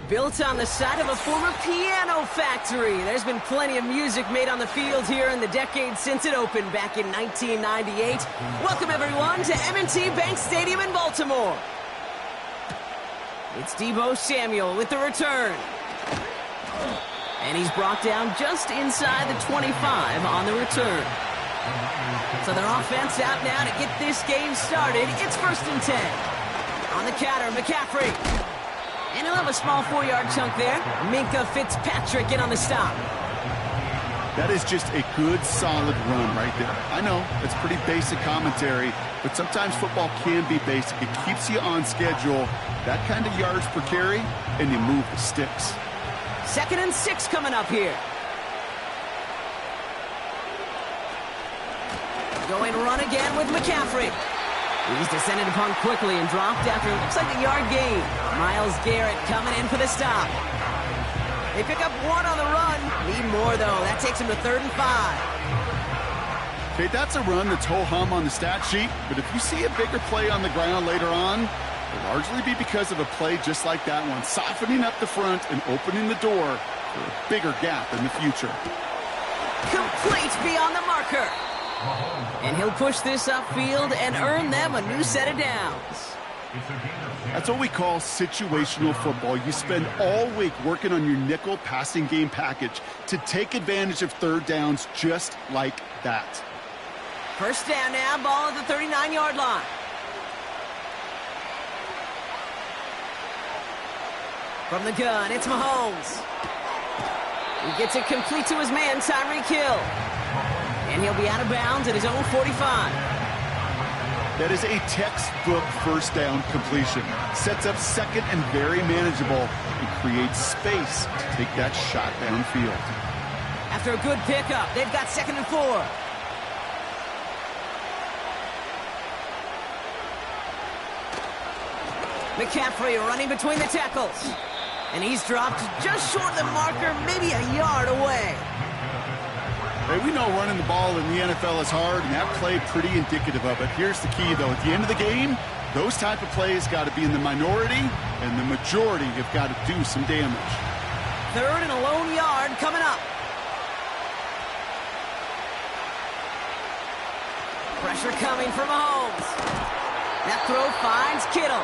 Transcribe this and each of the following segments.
Built on the side of a former piano factory, there's been plenty of music made on the field here in the decade since it opened back in 1998. Welcome, everyone, to M&T Bank Stadium in Baltimore. It's Deebo Samuel with the return. And he's brought down just inside the 25 on the return. So their offense out now to get this game started. It's 1st and 10. On the counter, McCaffrey. And he'll have a small 4-yard chunk there. Minka Fitzpatrick in on the stop. That is just a good, solid run right there. I know, it's pretty basic commentary, but sometimes football can be basic. It keeps you on schedule, that kind of yards per carry, and you move the sticks. 2nd and 6 coming up here. Going run again with McCaffrey. He's descended upon quickly and dropped after it looks like a yard gain. Myles Garrett coming in for the stop. They pick up 1 on the run. Need more, though. That takes him to 3rd and 5. Okay, that's a run that's ho-hum on the stat sheet, but if you see a bigger play on the ground later on, it'll largely be because of a play just like that one, softening up the front and opening the door for a bigger gap in the future. Complete beyond the marker. And he'll push this upfield and earn them a new set of downs. That's what we call situational football. You spend all week working on your nickel passing game package to take advantage of 3rd downs just like that. 1st down now, ball at the 39-yard line. From the gun, it's Mahomes. He gets it complete to his man, Tyreek Hill. And he'll be out of bounds at his own 45. That is a textbook 1st down completion. Sets up 2nd and very manageable and creates space to take that shot downfield. After a good pickup, they've got 2nd and 4. McCaffrey running between the tackles. And he's dropped just short of the marker, maybe a yard away. Hey, we know running the ball in the NFL is hard, and that play pretty indicative of it. Here's the key, though. At the end of the game, those type of plays got to be in the minority, and the majority have got to do some damage. 3rd and a lone yard coming up. Pressure coming from Mahomes. That throw finds Kittle.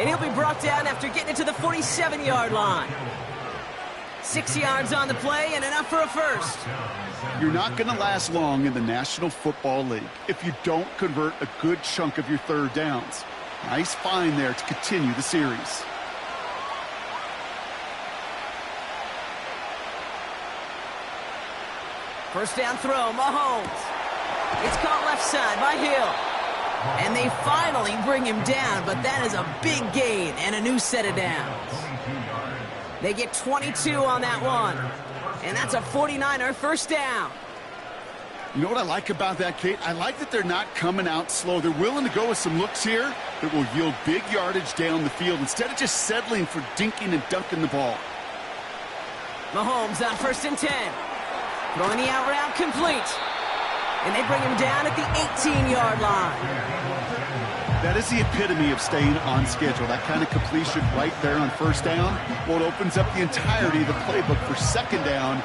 And he'll be brought down after getting it to the 47-yard line. 6 yards on the play and enough for a 1st. You're not going to last long in the National Football League if you don't convert a good chunk of your 3rd downs. Nice find there to continue the series. First down throw, Mahomes. It's caught left side by Hill. And they finally bring him down, but that is a big gain and a new set of downs. They get 22 on that one. And that's a 49er 1st down. You know what I like about that, Kate? I like that they're not coming out slow. They're willing to go with some looks here that will yield big yardage down the field instead of just settling for dinking and dunking the ball. Mahomes on 1st and 10. Throwing the out route complete. And they bring him down at the 18-yard line. That is the epitome of staying on schedule. That kind of completion right there on 1st down. Well, it opens up the entirety of the playbook for 2nd down.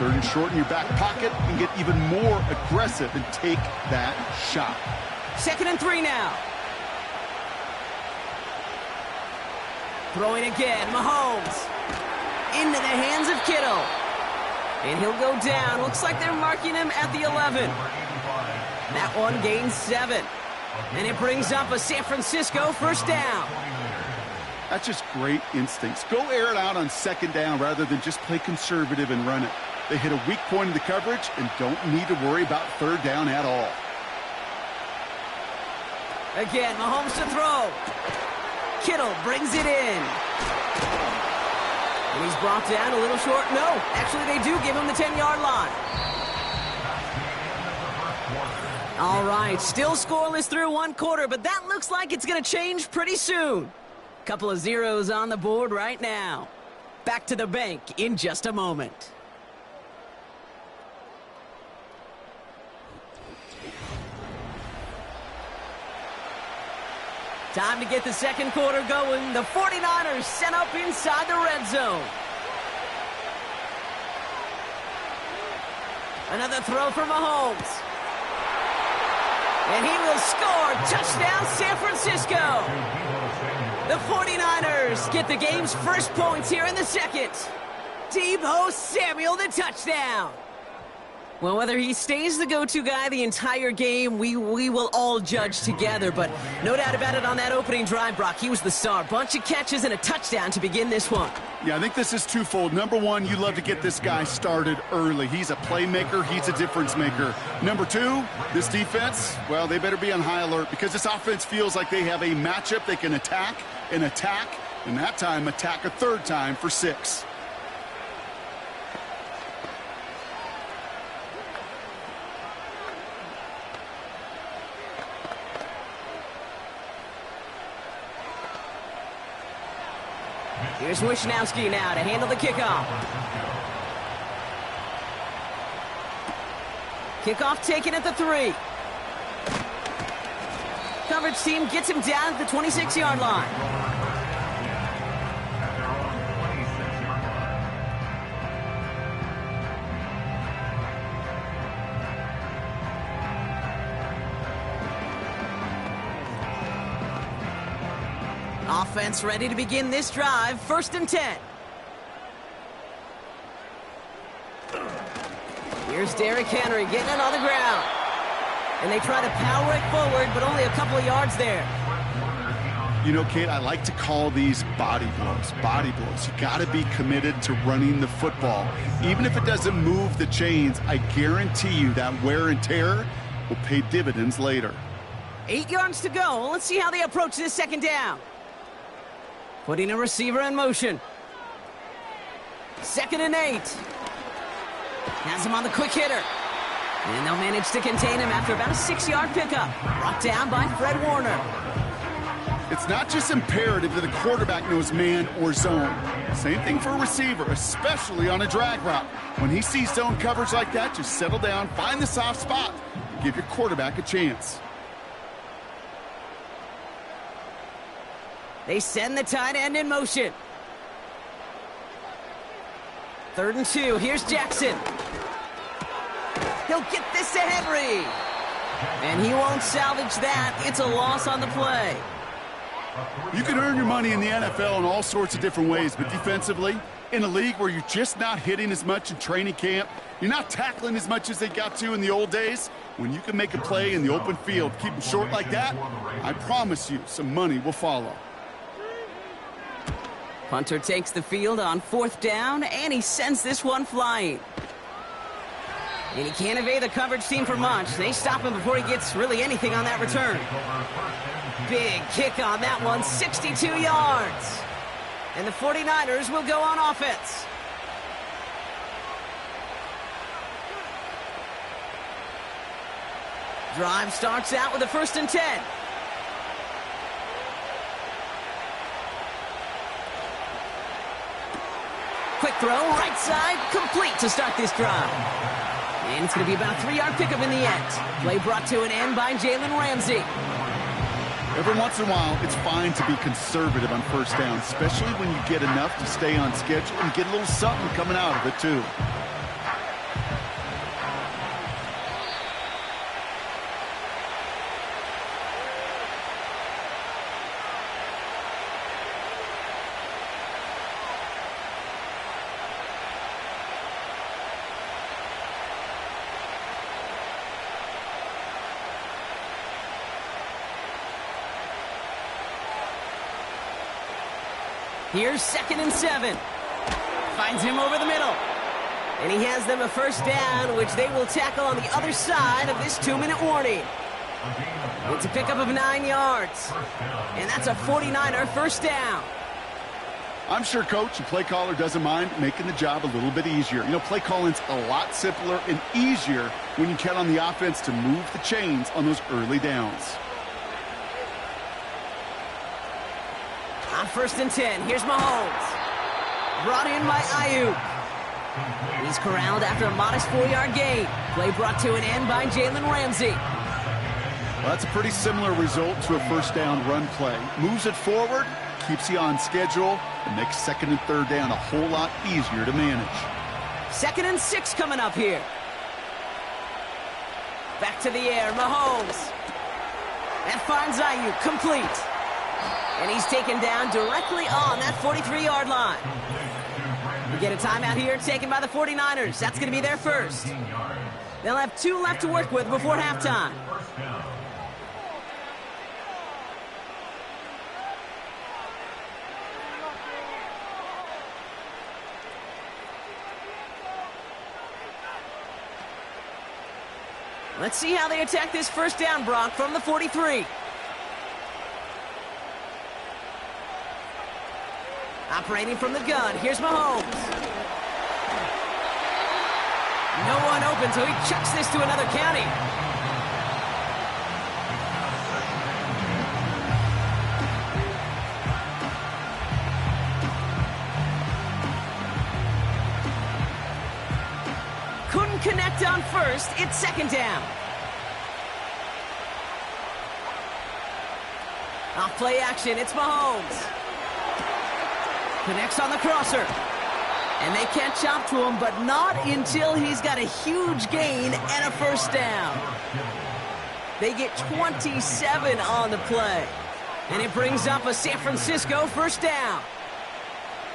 3rd and short in your back pocket and get even more aggressive and take that shot. 2nd and 3 now. Throwing again, Mahomes. Into the hands of Kittle. And he'll go down. Looks like they're marking him at the 11. That one gains 7. And it brings up a San Francisco 1st down. That's just great instincts. Go air it out on 2nd down rather than just play conservative and run it. They hit a weak point in the coverage and don't need to worry about 3rd down at all. Again, Mahomes to throw. Kittle brings it in. And he's brought down a little short. No, actually they do give him the 10-yard line. All right, still scoreless through 1 quarter, but that looks like it's going to change pretty soon. Couple of zeros on the board right now. Back to the bank in just a moment. Time to get the second quarter going. The 49ers set up inside the red zone. Another throw for Mahomes. And he will score. Touchdown, San Francisco. The 49ers get the game's first points here in the second. Deebo Samuel, the touchdown. Well, whether he stays the go-to guy the entire game, we will all judge together. But no doubt about it, on that opening drive, Brock, he was the star. Bunch of catches and a touchdown to begin this one. Yeah, I think this is twofold. Number one, you love to get this guy started early. He's a playmaker. He's a difference maker. Number two, this defense, well, they better be on high alert because this offense feels like they have a matchup they can attack, and that time attack a third time for 6. Here's Wishnowski now to handle the kickoff. Kickoff taken at the 3. Coverage team gets him down at the 26-yard line. Offense ready to begin this drive. 1st and 10. Here's Derrick Henry getting it on the ground. And they try to power it forward, but only a couple of yards there. You know, Kate, I like to call these body blows. Body blows. You got to be committed to running the football. Even if it doesn't move the chains, I guarantee you that wear and tear will pay dividends later. 8 yards to go. Let's see how they approach this second down. Putting a receiver in motion. 2nd and 8. Has him on the quick hitter. And they'll manage to contain him after about a 6-yard pickup. Brought down by Fred Warner. It's not just imperative that the quarterback knows man or zone. Same thing for a receiver, especially on a drag route. When he sees zone coverage like that, just settle down, find the soft spot, and give your quarterback a chance. They send the tight end in motion. 3rd and 2. Here's Jackson. He'll get this to Henry. And he won't salvage that. It's a loss on the play. You can earn your money in the NFL in all sorts of different ways, but defensively, in a league where you're just not hitting as much in training camp, you're not tackling as much as they got to in the old days, when you can make a play in the open field, keep them short like that, I promise you some money will follow. Punter takes the field on 4th down, and he sends this one flying. And he can't evade the coverage team for much. They stop him before he gets really anything on that return. Big kick on that one, 62 yards. And the 49ers will go on offense. Drive starts out with a 1st and 10. Quick throw, right side, complete to start this drive. And it's going to be about a 3-yard pickup in the end. Play brought to an end by Jalen Ramsey. Every once in a while, it's fine to be conservative on 1st down, especially when you get enough to stay on schedule and get a little something coming out of it, too. Here's 2nd and 7. Finds him over the middle. And he has them a 1st down, which they will tackle on the other side of this 2-minute warning. It's a pickup of 9 yards. And that's a 49er 1st down. I'm sure coach and play caller doesn't mind making the job a little bit easier. You know, play calling's a lot simpler and easier when you count on the offense to move the chains on those early downs. On 1st and 10, here's Mahomes. Brought in by Ayuk. He's corralled after a modest 4-yard gain. Play brought to an end by Jalen Ramsey. Well, that's a pretty similar result to a first down run play. Moves it forward, keeps you on schedule, and makes second and third down a whole lot easier to manage. 2nd and 6 coming up here. Back to the air, Mahomes. That finds Ayuk, complete. And he's taken down directly on that 43-yard line. We get a timeout here taken by the 49ers. That's going to be their first. They'll have 2 left to work with before halftime. Let's see how they attack this first down, Brock, from the 43. Operating from the gun, here's Mahomes. No one open, so he chucks this to another county. Couldn't connect on first. It's 2nd down. Off play action. It's Mahomes. Connects on the crosser. And they catch up to him, but not until he's got a huge gain and a first down. They get 27 on the play. And it brings up a San Francisco first down.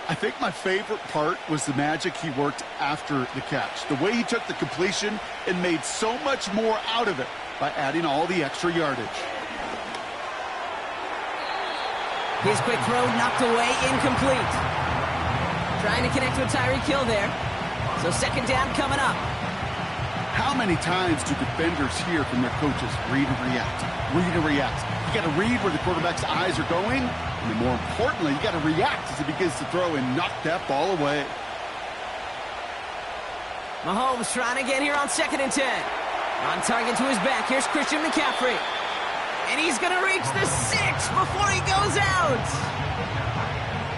I think my favorite part was the magic he worked after the catch. The way he took the completion and made so much more out of it by adding all the extra yardage. His quick throw knocked away, incomplete. Trying to connect to a Tyreek Hill there. So 2nd down coming up. How many times do defenders hear from their coaches, read and react, read and react? You got to read where the quarterback's eyes are going, and then more importantly, you got to react as he begins to throw and knock that ball away. Mahomes trying to get here on 2nd and 10. On target to his back, here's Christian McCaffrey. And he's going to reach the 6 before he goes out.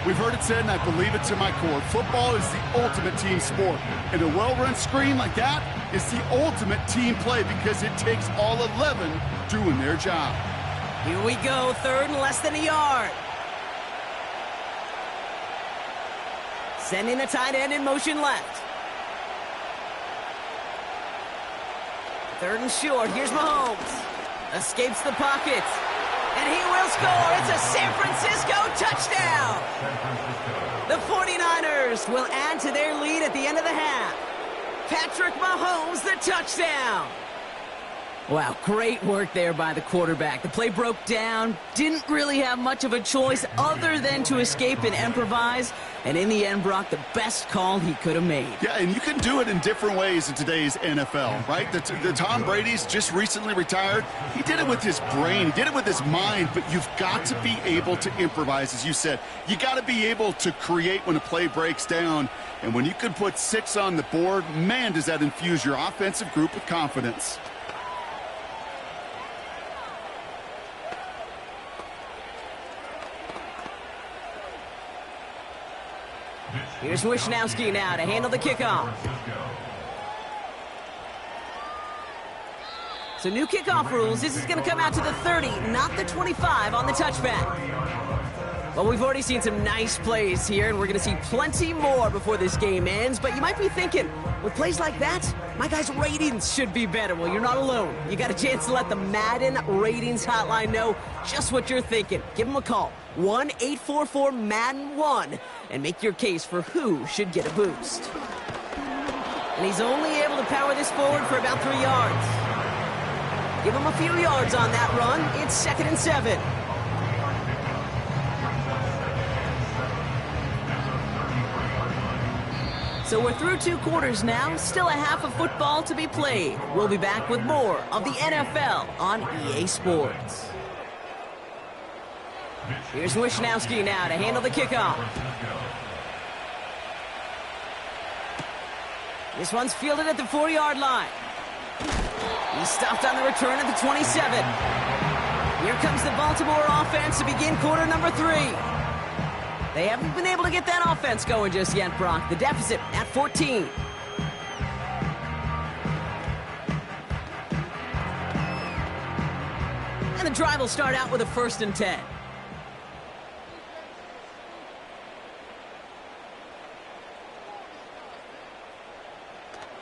We've heard it said, and I believe it to my core, football is the ultimate team sport. And a well-run screen like that is the ultimate team play because it takes all 11 doing their job. Here we go, 3rd and less than a yard. Sending the tight end in motion left. 3rd and short, here's Mahomes. Escapes the pocket. And he will score. It's a San Francisco touchdown. The 49ers will add to their lead at the end of the half. Patrick Mahomes, the touchdown. Wow, great work there by the quarterback. The play broke down, didn't really have much of a choice other than to escape and improvise. And in the end, Brock, the best call he could have made. Yeah, and you can do it in different ways in today's NFL, right? The Tom Brady's just recently retired. He did it with his brain. He did it with his mind, but you've got to be able to improvise, as you said. You got to be able to create when a play breaks down. And when you can put 6 on the board, man, does that infuse your offensive group with confidence. Here's Wishnowski now to handle the kickoff. So new kickoff rules. This is going to come out to the 30, not the 25 on the touchback. Well, we've already seen some nice plays here, and we're going to see plenty more before this game ends. But you might be thinking, with plays like that, my guys' ratings should be better. Well, you're not alone. You got a chance to let the Madden Ratings Hotline know just what you're thinking. Give them a call, 1-844-MADDEN-1, and make your case for who should get a boost. And he's only able to power this forward for about 3 yards. Give him a few yards on that run. It's 2nd and 7. So we're through 2 quarters now, still a half of football to be played. We'll be back with more of the NFL on EA Sports. Here's Wishnowski now to handle the kickoff. This one's fielded at the 4-yard line. He's stopped on the return at the 27. Here comes the Baltimore offense to begin quarter number 3. They haven't been able to get that offense going just yet, Brock. The deficit at 14. drive will start out with a 1st and 10.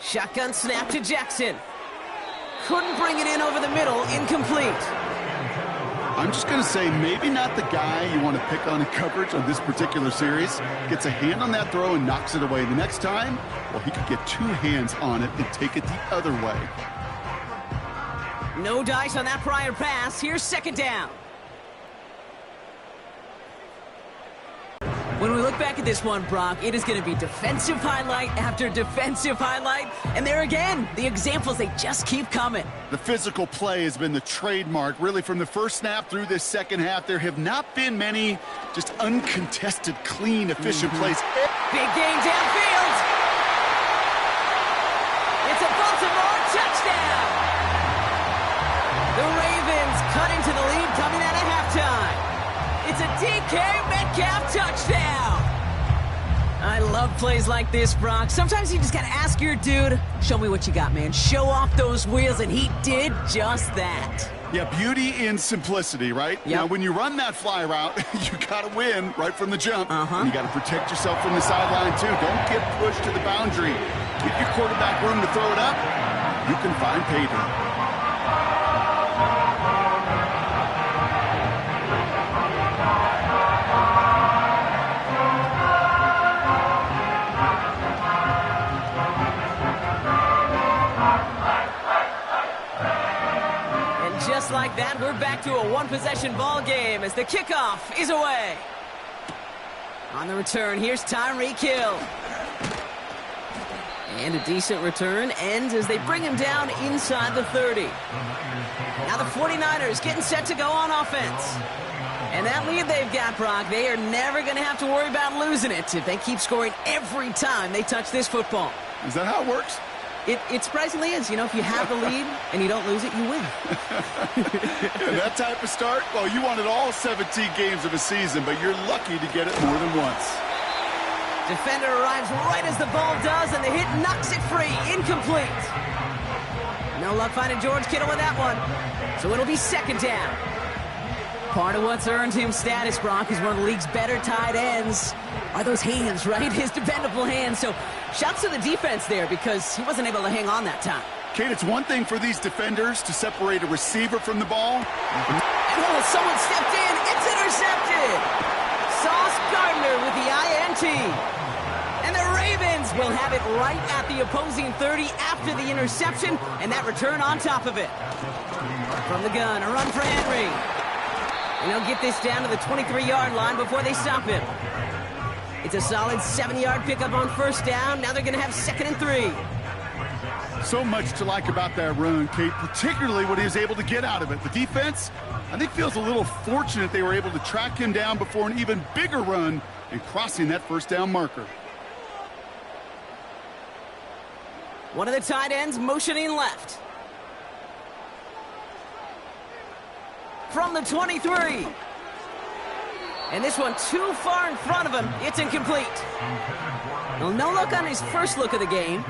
Shotgun snap to Jackson. Couldn't bring it in over the middle. Incomplete. I'm just going to say maybe not the guy you want to pick on in coverage on this particular series. Gets a hand on that throw and knocks it away. The next time, well, he could get 2 hands on it and take it the other way. No dice on that prior pass. Here's 2nd down. When we look back at this one, Brock, it is going to be defensive highlight after defensive highlight. And there again, the examples, they just keep coming. The physical play has been the trademark, really, from the first snap through this second half. There have not been many just uncontested, clean, efficient plays. Big game downfield. It's a Baltimore touchdown. The Ravens cut into the lead coming out of halftime. It's a DK Metcalf touchdown. I love plays like this, Brock. Sometimes you just got to ask your dude, show me what you got, man. Show off those wheels, and he did just that. Yeah, beauty in simplicity, right? Yep. Now, when you run that fly route, you got to win right from the jump. And you got to protect yourself from the sideline, too. Don't get pushed to the boundary. Give your quarterback room to throw it up. You can find pay dirt. Just like that, we're back to a 1-possession ball game as the kickoff is away. On the return, here's Tyreek Hill. And a decent return ends as they bring him down inside the 30. Now the 49ers getting set to go on offense. And that lead they've got, Brock, they are never going to have to worry about losing it if they keep scoring every time they touch this football. Is that how it works? It surprisingly is. You know, if you have the lead and you don't lose it, you win. And that type of start, well, you wanted all 17 games of a season, but you're lucky to get it more than once. Defender arrives right as the ball does, and the hit knocks it free. Incomplete. No luck finding George Kittle with that one. So it'll be 2nd down. Part of what's earned him status, Brock, is one of the league's better tight ends. Are those hands, right? His dependable hands. So shouts to the defense there because he wasn't able to hang on that time. Kate, it's one thing for these defenders to separate a receiver from the ball. And someone stepped in. It's intercepted. Sauce Gardner with the INT. And the Ravens will have it right at the opposing 30 after the interception, and that return on top of it. From the gun, a run for Henry. And he'll get this down to the 23-yard line before they stop him. It's a solid 7-yard pickup on 1st down. Now they're going to have 2nd and 3. So much to like about that run, Kate, particularly what he was able to get out of it. The defense, I think, feels a little fortunate they were able to track him down before an even bigger run and crossing that 1st down marker. One of the tight ends motioning left. From the 23. And this one too far in front of him. It's incomplete. Well, no luck on his first look of the game.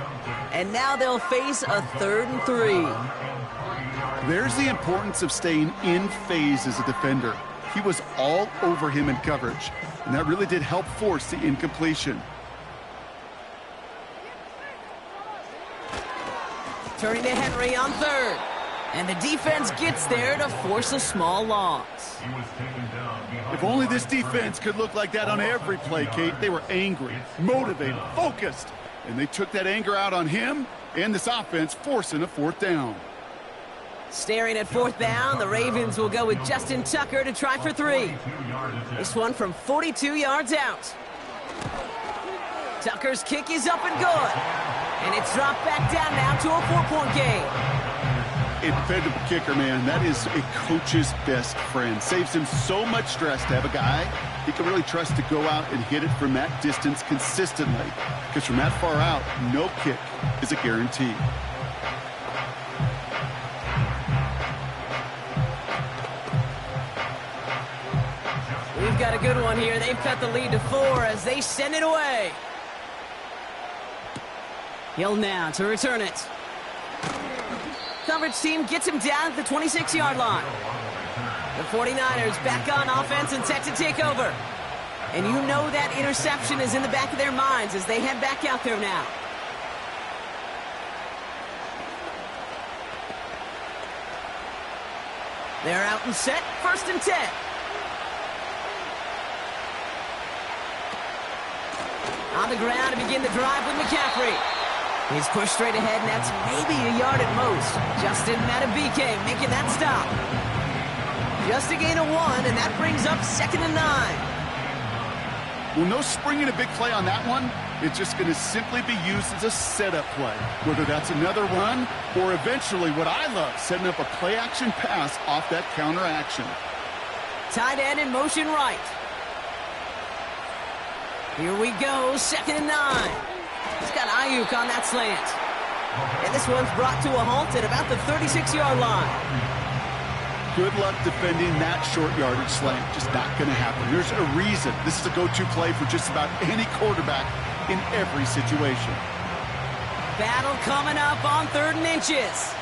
And now they'll face a 3rd and 3. There's the importance of staying in phase as a defender. He was all over him in coverage, and that really did help force the incompletion. Turning to Henry on 3rd. And the defense gets there to force a small loss. If only this defense could look like that on every play, Kate. They were angry, motivated, focused, and they took that anger out on him and this offense, forcing a 4th down. Staring at 4th down, the Ravens will go with Justin Tucker to try for 3. This one from 42 yards out. Tucker's kick is up and good. And it's dropped back down now to a 4-point game. A dependable kicker, man, that is a coach's best friend. Saves him so much stress to have a guy he can really trust to go out and hit it from that distance consistently. Because from that far out, no kick is a guarantee. We've got a good one here. They've cut the lead to 4 as they send it away. Hill now to return it. Coverage team gets him down at the 26-yard line. The 49ers back on offense and set to take over. And you know that interception is in the back of their minds as they head back out there now. They're out and set, 1st and 10. On the ground to begin the drive with McCaffrey. He's pushed straight ahead, and that's maybe a yard at most. Justin Matabike making that stop. Just a gain of 1, and that brings up 2nd and 9. Well, no springing a big play on that one. It's just going to simply be used as a setup play, whether that's another run or eventually what I love, setting up a play-action pass off that counter action. Tight end in motion right. Here we go, 2nd and 9. He's got Ayuk on that slant. And this one's brought to a halt at about the 36-yard line. Good luck defending that short yardage slant. Just not going to happen. There's a reason. This is a go-to play for just about any quarterback in every situation. Battle coming up on 3rd and inches.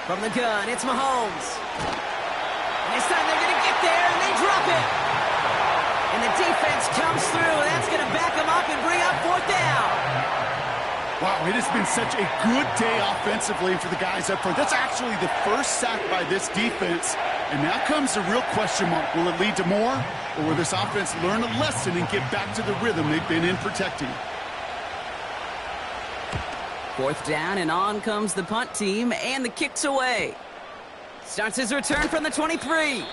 From the gun, it's Mahomes. And this time they're going to get there, and they drop it. And the defense comes through, and that's going to back them up and bring up 4th down. Wow, it has been such a good day offensively for the guys up front. That's actually the first sack by this defense. And now comes the real question mark. Will it lead to more? Or will this offense learn a lesson and get back to the rhythm they've been in protecting? 4th down, and on comes the punt team, and the kick's away. Starts his return from the 23.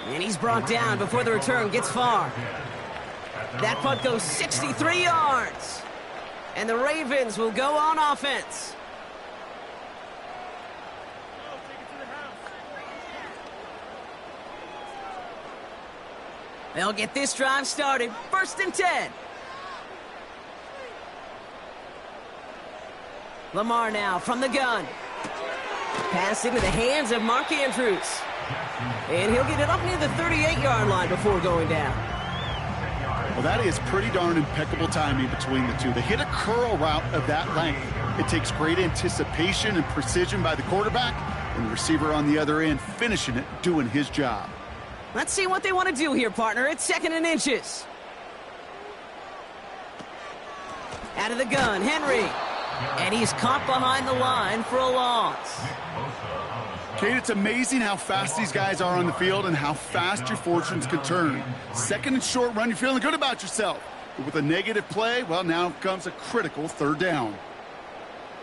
And he's brought down before the return gets far. That punt goes 63 yards. And the Ravens will go on offense. They'll get this drive started. 1st and 10. Lamar now from the gun. Pass into the hands of Mark Andrews. And he'll get it up near the 38-yard line before going down. Well, that is pretty darn impeccable timing between the two. They hit a curl route of that length. It takes great anticipation and precision by the quarterback, and the receiver on the other end finishing it, doing his job. Let's see what they want to do here, partner. It's 2nd and inches. Out of the gun, Henry. And he's caught behind the line for a loss. Kate, it's amazing how fast these guys are on the field and how fast your fortunes can turn. 2nd and short run, you're feeling good about yourself. But with a negative play, well, now comes a critical 3rd down.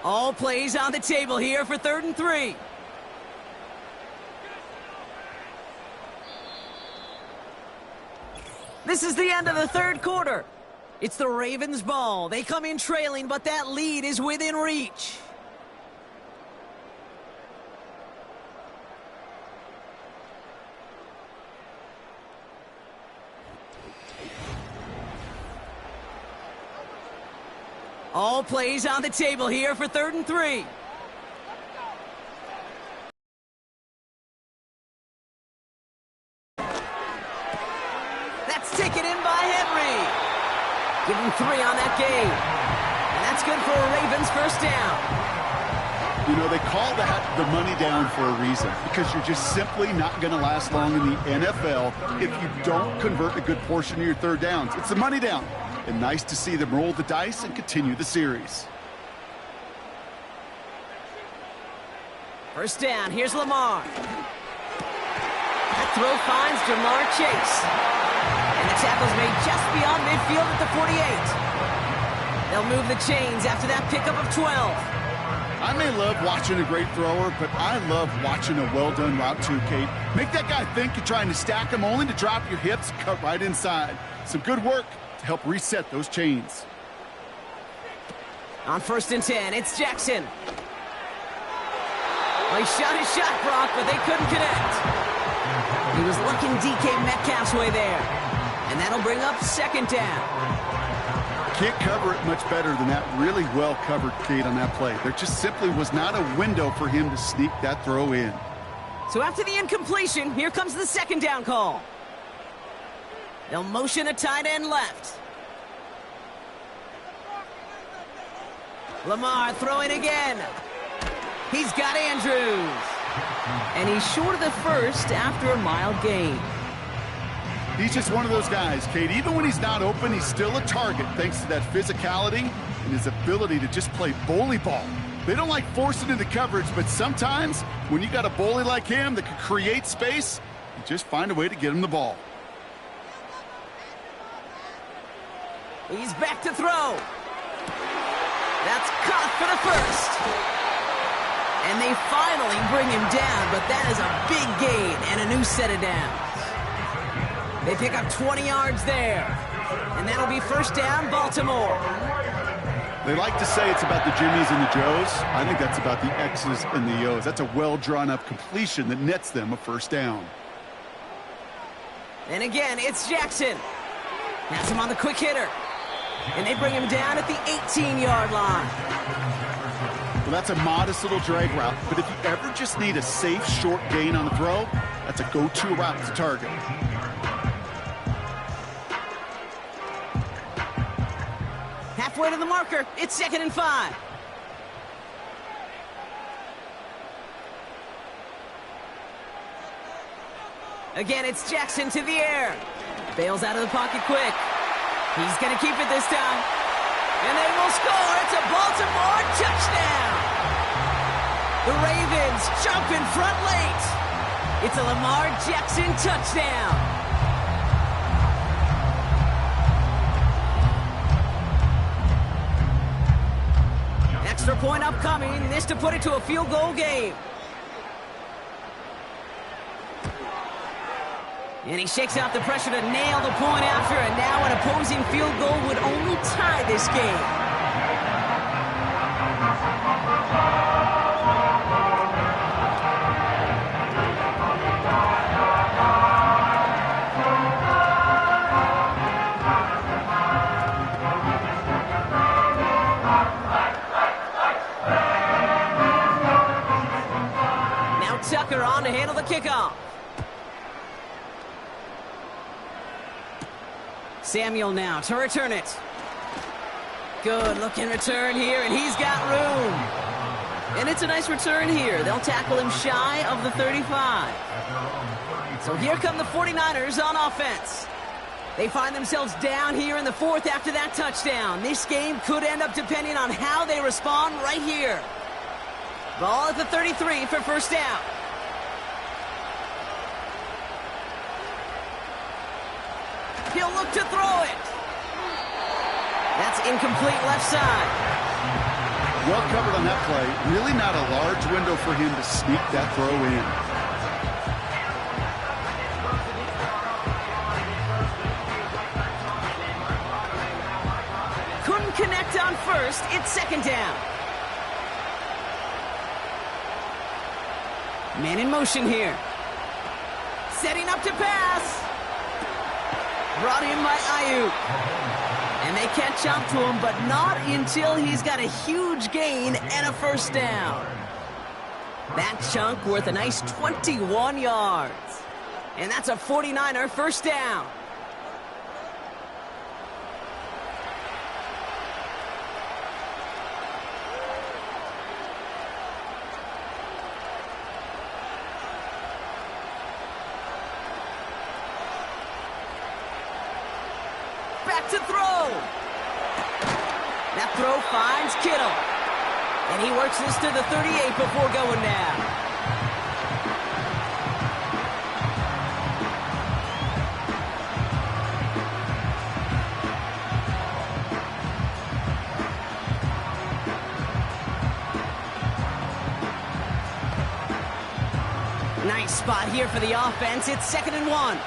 All plays on the table here for 3rd and 3. This is the end of the 3rd quarter. It's the Ravens' ball. They come in trailing, but that lead is within reach. All plays on the table here for 3rd and 3. That's taken in by Henry. Give him 3 on that game. And that's good for a Ravens 1st down. You know, they call that the money down for a reason, because you're just simply not going to last long in the NFL if you don't convert a good portion of your 3rd downs. It's the money down. And nice to see them roll the dice and continue the series. 1st down, here's Lamar. That throw finds Jamar Chase. And the tackle's made just beyond midfield at the 48. They'll move the chains after that pickup of 12. I may love watching a great thrower, but I love watching a well-done route too, Kate. Make that guy think you're trying to stack him only to drop your hips, cut right inside. Some good work to help reset those chains. On 1st and 10, it's Jackson. Well, he shot his shot, Brock, but they couldn't connect. He was looking DK Metcalf's way there. And that'll bring up 2nd down. Can't cover it much better than that. Really well covered, Kate, on that play. There just simply was not a window for him to sneak that throw in. So after the incompletion, here comes the 2nd down call. They'll motion a tight end left. Lamar throwing again. He's got Andrews. And he's short of the first after a mild gain. He's just one of those guys, Kate. Even when he's not open, he's still a target thanks to that physicality and his ability to just play bully ball. They don't like forcing into coverage, but sometimes when you got a bully like him that can create space, you just find a way to get him the ball. He's back to throw. That's caught for the first. And they finally bring him down, but that is a big gain and a new set of downs. They pick up 20 yards there. And that'll be first down, Baltimore. They like to say it's about the Jimmies and the Joes. I think that's about the X's and the O's. That's a well-drawn-up completion that nets them a first down. And again, it's Jackson. Has him on the quick hitter. And they bring him down at the 18-yard line. Well, that's a modest little drag route, but if you ever just need a safe, short gain on the throw, that's a go-to route to target. Halfway to the marker, it's 2nd and 5. Again, it's Jackson to the air. Bails out of the pocket quick. He's going to keep it this time. And they will score. It's a Baltimore touchdown. The Ravens jump in front late. It's a Lamar Jackson touchdown. Extra point upcoming. This to put it to a field goal game. And he shakes out the pressure to nail the point after, and now an opposing field goal would only tie this game. Now Tucker on to handle the kickoff. Samuel now to return it. Good looking return here, and he's got room. And it's a nice return here. They'll tackle him shy of the 35. So here come the 49ers on offense. They find themselves down here in the 4th after that touchdown. This game could end up depending on how they respond right here. Ball at the 33 for first down. He'll look to throw it. That's incomplete left side. Well covered on that play. Really not a large window for him to sneak that throw in. Couldn't connect on first. It's 2nd down. Man in motion here. Setting up to pass. Brought in by Ayuk. And they catch up to him, but not until he's got a huge gain and a first down. That chunk worth a nice 21 yards. And that's a 49er first down. To throw. That throw finds Kittle. And he works this to the 38 before going down. Nice spot here for the offense. It's 2nd and 1.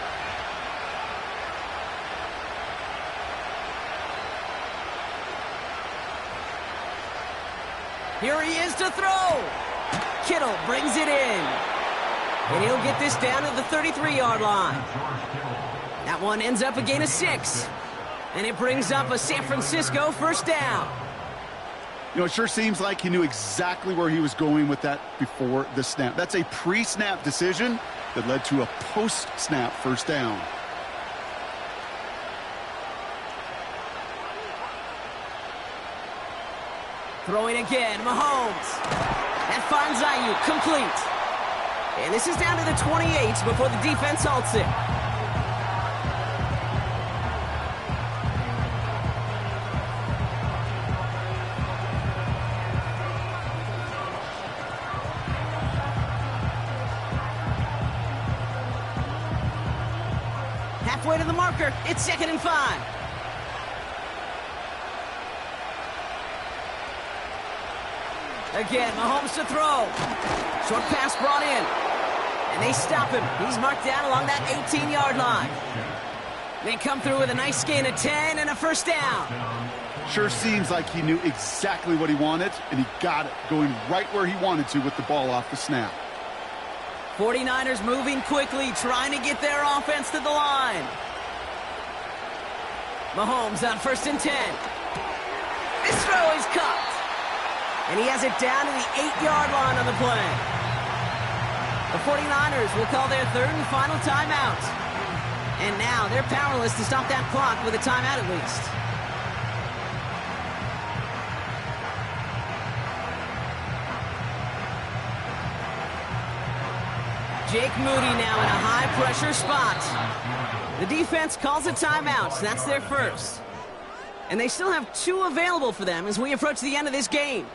Here he is to throw. Kittle brings it in. And he'll get this down to the 33-yard line. That one ends up a gain of 6. And it brings up a San Francisco first down. You know, it sure seems like he knew exactly where he was going with that before the snap. That's a pre-snap decision that led to a post-snap first down. Throwing again, Mahomes. That finds Ayuk, complete. And this is down to the 28 before the defense halts it. Halfway to the marker, it's 2nd and 5. Again, Mahomes to throw. Short pass brought in. And they stop him. He's marked down along that 18-yard line. They come through with a nice gain of 10 and a first down. Sure seems like he knew exactly what he wanted, and he got it, going right where he wanted to with the ball off the snap. 49ers moving quickly, trying to get their offense to the line. Mahomes on 1st and 10. This throw is caught. And he has it down to the 8-yard line on the play. The 49ers will call their 3rd and final timeout. And now they're powerless to stop that clock with a timeout at least. Jake Moody now in a high-pressure spot. The defense calls a timeout. That's their first. And they still have 2 available for them as we approach the end of this game.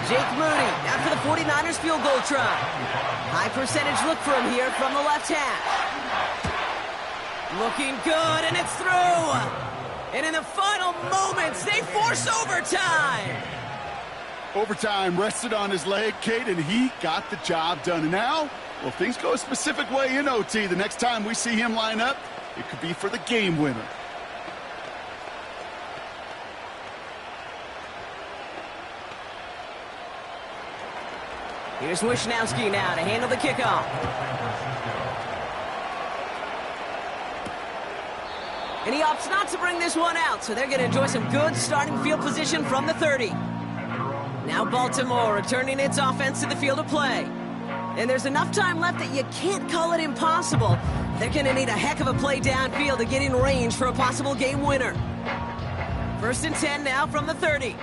Jake Moody after the 49ers field goal try. High percentage look for him here from the left hash. Looking good, and it's through. And in the final moments, they force overtime. Overtime rested on his leg, Kate, and he got the job done. And now, well, things go a specific way in OT. The next time we see him line up, it could be for the game winner. Here's Wishnowski now to handle the kickoff. And he opts not to bring this one out, so they're going to enjoy some good starting field position from the 30. Now Baltimore returning its offense to the field of play. And there's enough time left that you can't call it impossible. They're going to need a heck of a play downfield to get in range for a possible game winner. 1st and 10 now from the 30.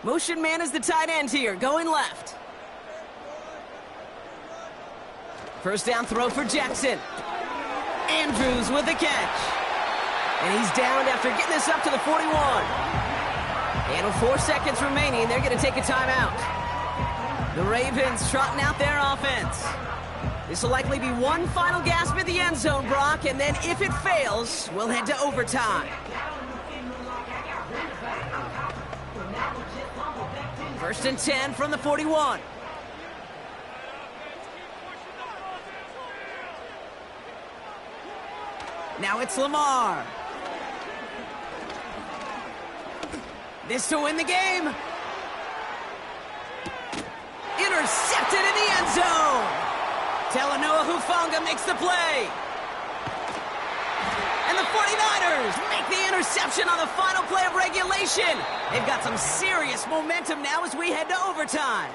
Motion man is the tight end here, going left. First down throw for Jackson. Andrews with the catch. And he's downed after getting this up to the 41. And with 4 seconds remaining, they're going to take a timeout. The Ravens trotting out their offense. This will likely be one final gasp at the end zone, Brock, and then if it fails, we'll head to overtime. 1st and 10 from the 41. Now it's Lamar. This to win the game. Intercepted in the end zone. Talanoa Hufanga makes the play. And the 49ers make the interception on the final play of regulation. They've got some serious momentum now as we head to overtime.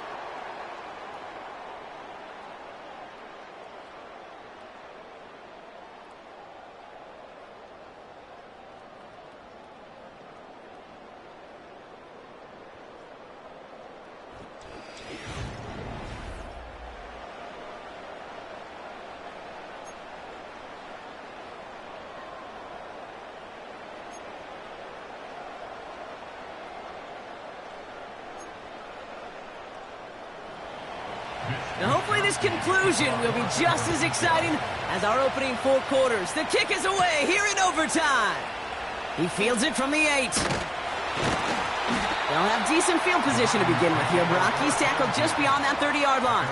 Now hopefully this conclusion will be just as exciting as our opening 4 quarters. The kick is away here in overtime. He fields it from the 8. They'll have decent field position to begin with here, Brock. He's tackled just beyond that 30-yard line.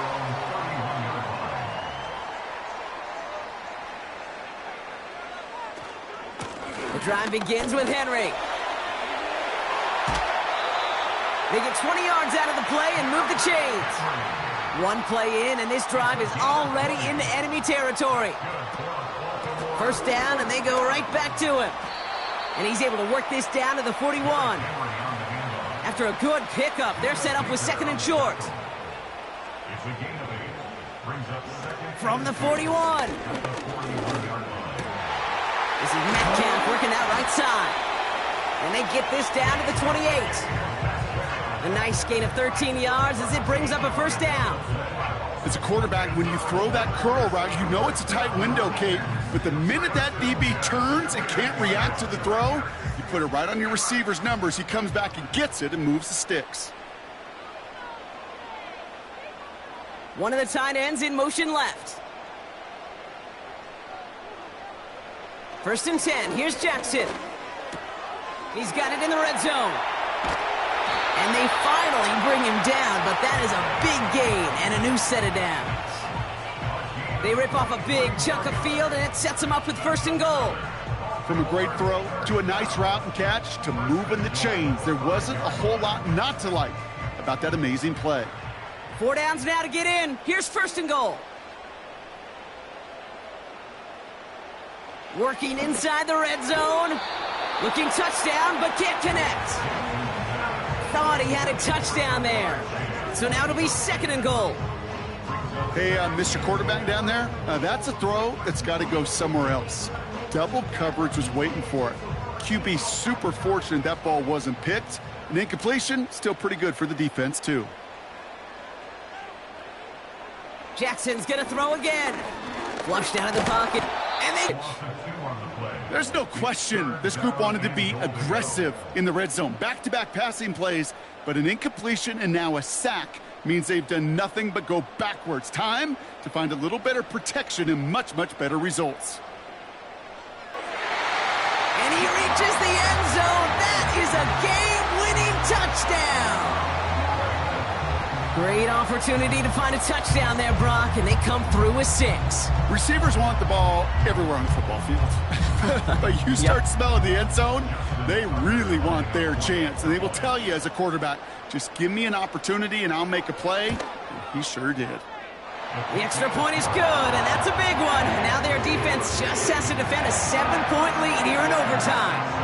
The drive begins with Henry. They get 20 yards out of the play and move the chains. One play in, and this drive is already into enemy territory. First down, and they go right back to him. And he's able to work this down to the 41. After a good pickup, they're set up with second and short. From the 41. This is Metcalf working that right side. And they get this down to the 28. A nice gain of 13 yards as it brings up a first down. As a quarterback, when you throw that curl route, you know it's a tight window, Kate. But the minute that DB turns and can't react to the throw, you put it right on your receiver's numbers. He comes back and gets it and moves the sticks. One of the tight ends in motion left. First and 10. Here's Jackson. He's got it in the red zone. And they finally bring him down, but that is a big gain and a new set of downs. They rip off a big chunk of field, and it sets them up with first and goal. From a great throw to a nice route and catch to moving the chains, there wasn't a whole lot not to like about that amazing play. 4 downs now to get in. Here's first and goal. Working inside the red zone. Looking touchdown, but can't connect. Thought he had a touchdown there. So now it'll be second and goal. Hey, Mr. Quarterback down there, that's a throw that's got to go somewhere else. Double coverage was waiting for it. QB super fortunate that ball wasn't picked. An incompletion, still pretty good for the defense, too. Jackson's going to throw again. Flushed out of the pocket. And there's no question this group wanted to be aggressive in the red zone. Back-to-back passing plays, but an incompletion and now a sack means they've done nothing but go backwards. Time to find a little better protection and much, much better results. And he reaches the end zone. That is a game-winning touchdown. Great opportunity to find a touchdown there, Brock, and they come through with 6. Receivers want the ball everywhere on the football field. But you start smelling the end zone, they really want their chance. And they will tell you as a quarterback, just give me an opportunity and I'll make a play. And he sure did. The extra point is good, and that's a big one. Now their defense just has to defend a 7-point lead here in overtime.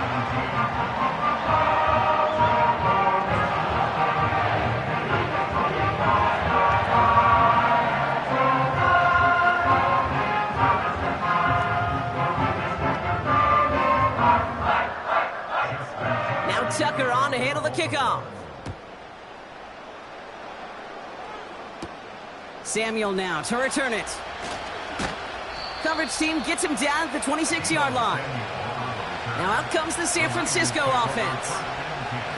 Tucker on to handle the kickoff. Samuel now to return it. Coverage team gets him down at the 26-yard line. Now out comes the San Francisco offense.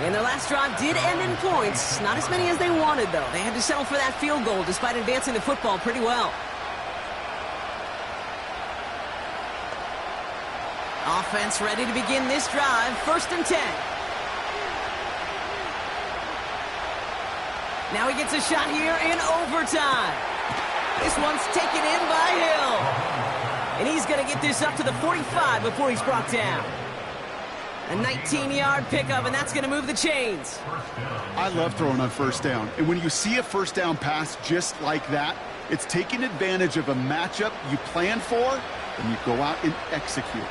And their last drive did end in points. Not as many as they wanted, though. They had to settle for that field goal despite advancing the football pretty well. Offense ready to begin this drive. First and 10. Now he gets a shot here in overtime. This one's taken in by Hill. And he's going to get this up to the 45 before he's brought down. A 19-yard pickup, and that's going to move the chains. I love throwing on first down. And when you see a first down pass just like that, it's taking advantage of a matchup you plan for, and you go out and execute.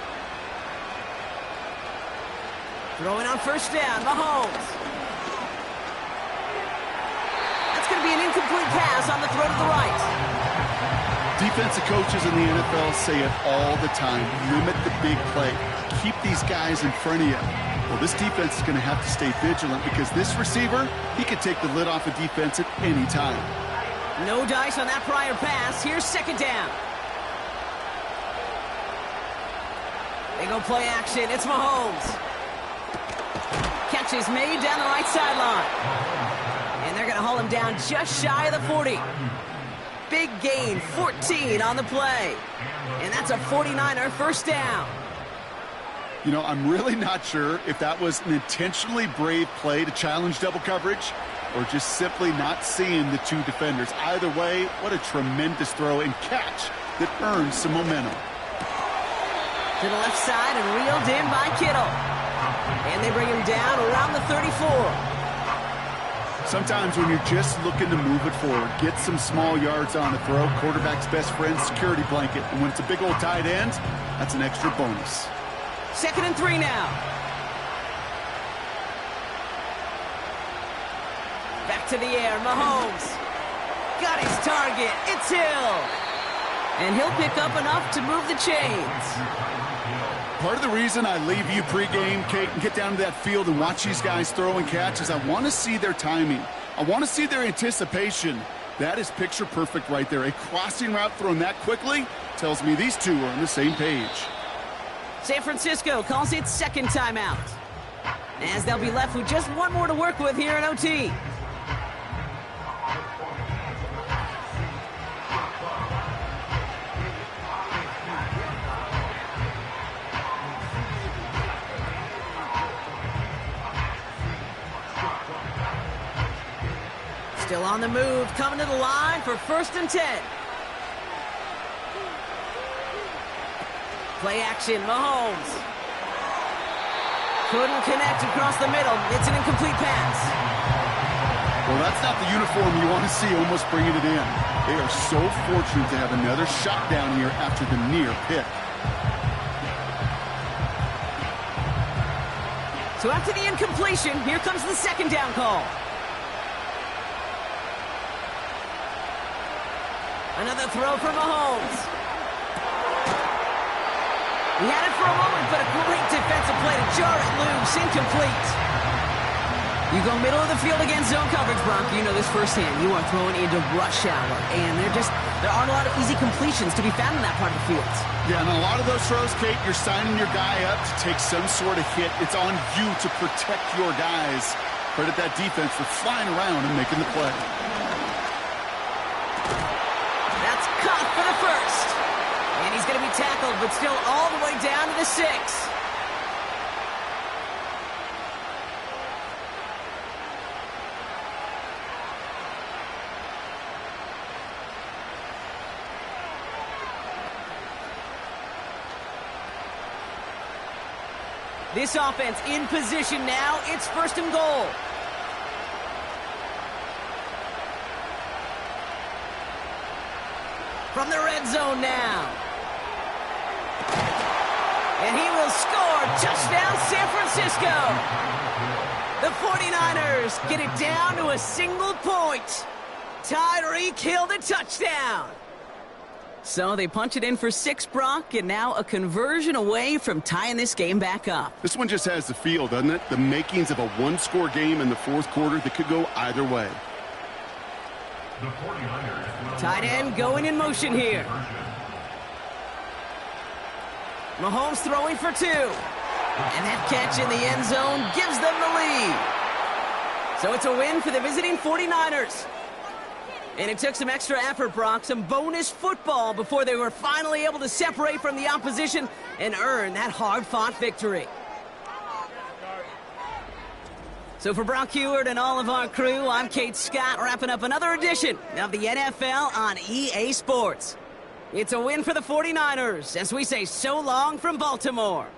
Throwing on first down, Mahomes. Going to be an incomplete pass on the throw to the right. Defensive coaches in the NFL say it all the time. Limit the big play. Keep these guys in front of you. Well, this defense is going to have to stay vigilant because this receiver, he can take the lid off a defense at any time. No dice on that prior pass. Here's second down. They go play action. It's Mahomes. Catch is made down the right sideline. And they're going to haul him down just shy of the 40. Big gain, 14 on the play. And that's a 49er first down. You know, I'm really not sure if that was an intentionally brave play to challenge double coverage or just simply not seeing the two defenders. Either way, what a tremendous throw and catch that earns some momentum. To the left side and reeled in by Kittle. And they bring him down around the 34. Sometimes when you're just looking to move it forward, get some small yards on the throw, quarterback's best friend, security blanket. And when it's a big old tight end, that's an extra bonus. 2nd and 3 now. Back to the air, Mahomes. Got his target. It's Hill. And he'll pick up enough to move the chains. Part of the reason I leave you pregame, Kate, and get down to that field and watch these guys throw and catch is I want to see their timing. I want to see their anticipation. That is picture perfect right there. A crossing route thrown that quickly tells me these two are on the same page. San Francisco calls it 2nd timeout, as they'll be left with just one more to work with here in OT. Still on the move, coming to the line for 1st and 10. Play action, Mahomes. Couldn't connect across the middle. It's an incomplete pass. Well, that's not the uniform you want to see almost bringing it in. They are so fortunate to have another shot down here after the near pick. So after the incompletion, here comes the 2nd down call. Another throw for Mahomes. He had it for a moment, but a great defensive play to jar it loose. Incomplete. You go middle of the field against zone coverage, Brock. You know this firsthand. You are throwing into rush hour, and there aren't a lot of easy completions to be found in that part of the field. Yeah, and a lot of those throws, Kate, you're signing your guy up to take some sort of hit. It's on you to protect your guys. Credit that defense for flying around and making the play. That's caught for the 1st. And he's going to be tackled, but still all the way down to the 6. This offense in position now. It's 1st and goal. From the red zone now. And he will score. Touchdown, San Francisco. The 49ers get it down to a single point. Tyreek Hill the touchdown. So they punch it in for 6, Brock, and now a conversion away from tying this game back up. This one just has the feel, doesn't it? The makings of a one-score game in the 4th quarter that could go either way. Tight end going in motion here. Mahomes throwing for 2. And that catch in the end zone gives them the lead. So it's a win for the visiting 49ers. And it took some extra effort, Brock, some bonus football before they were finally able to separate from the opposition and earn that hard-fought victory. So for Brock Heward and all of our crew, I'm Kate Scott, wrapping up another edition of the NFL on EA Sports. It's a win for the 49ers as we say so long from Baltimore.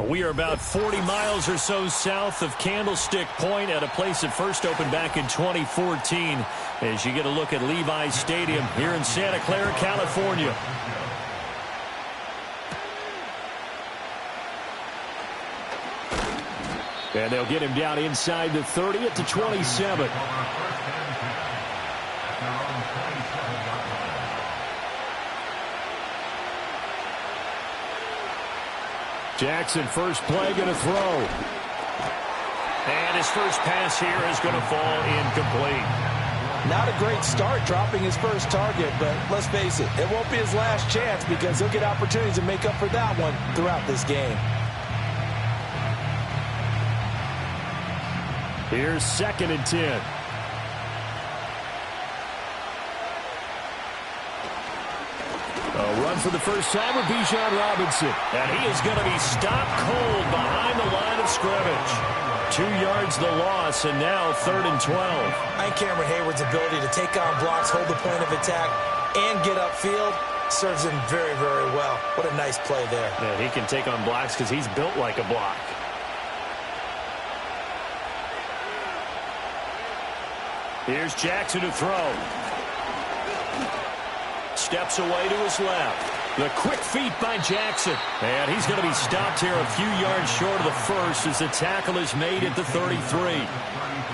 We are about 40 miles or so south of Candlestick Point at a place that first opened back in 2014 as you get a look at Levi's Stadium here in Santa Clara, California. And they'll get him down inside the 30 at the 27. Jackson, first play, going to throw. And his first pass here is going to fall incomplete. Not a great start dropping his first target, but let's face it, it won't be his last chance because he'll get opportunities to make up for that one throughout this game. Here's 2nd and 10. A run for the first time with Bijan Robinson. And he is going to be stopped cold behind the line of scrimmage. 2 yards the loss, and now 3rd and 12. I think Cameron Hayward's ability to take on blocks, hold the point of attack, and get upfield serves him very, very well. What a nice play there. Yeah, he can take on blocks because he's built like a block. Here's Jackson to throw. Steps away to his left. The quick feet by Jackson. And he's going to be stopped here a few yards short of the first as the tackle is made at the 33.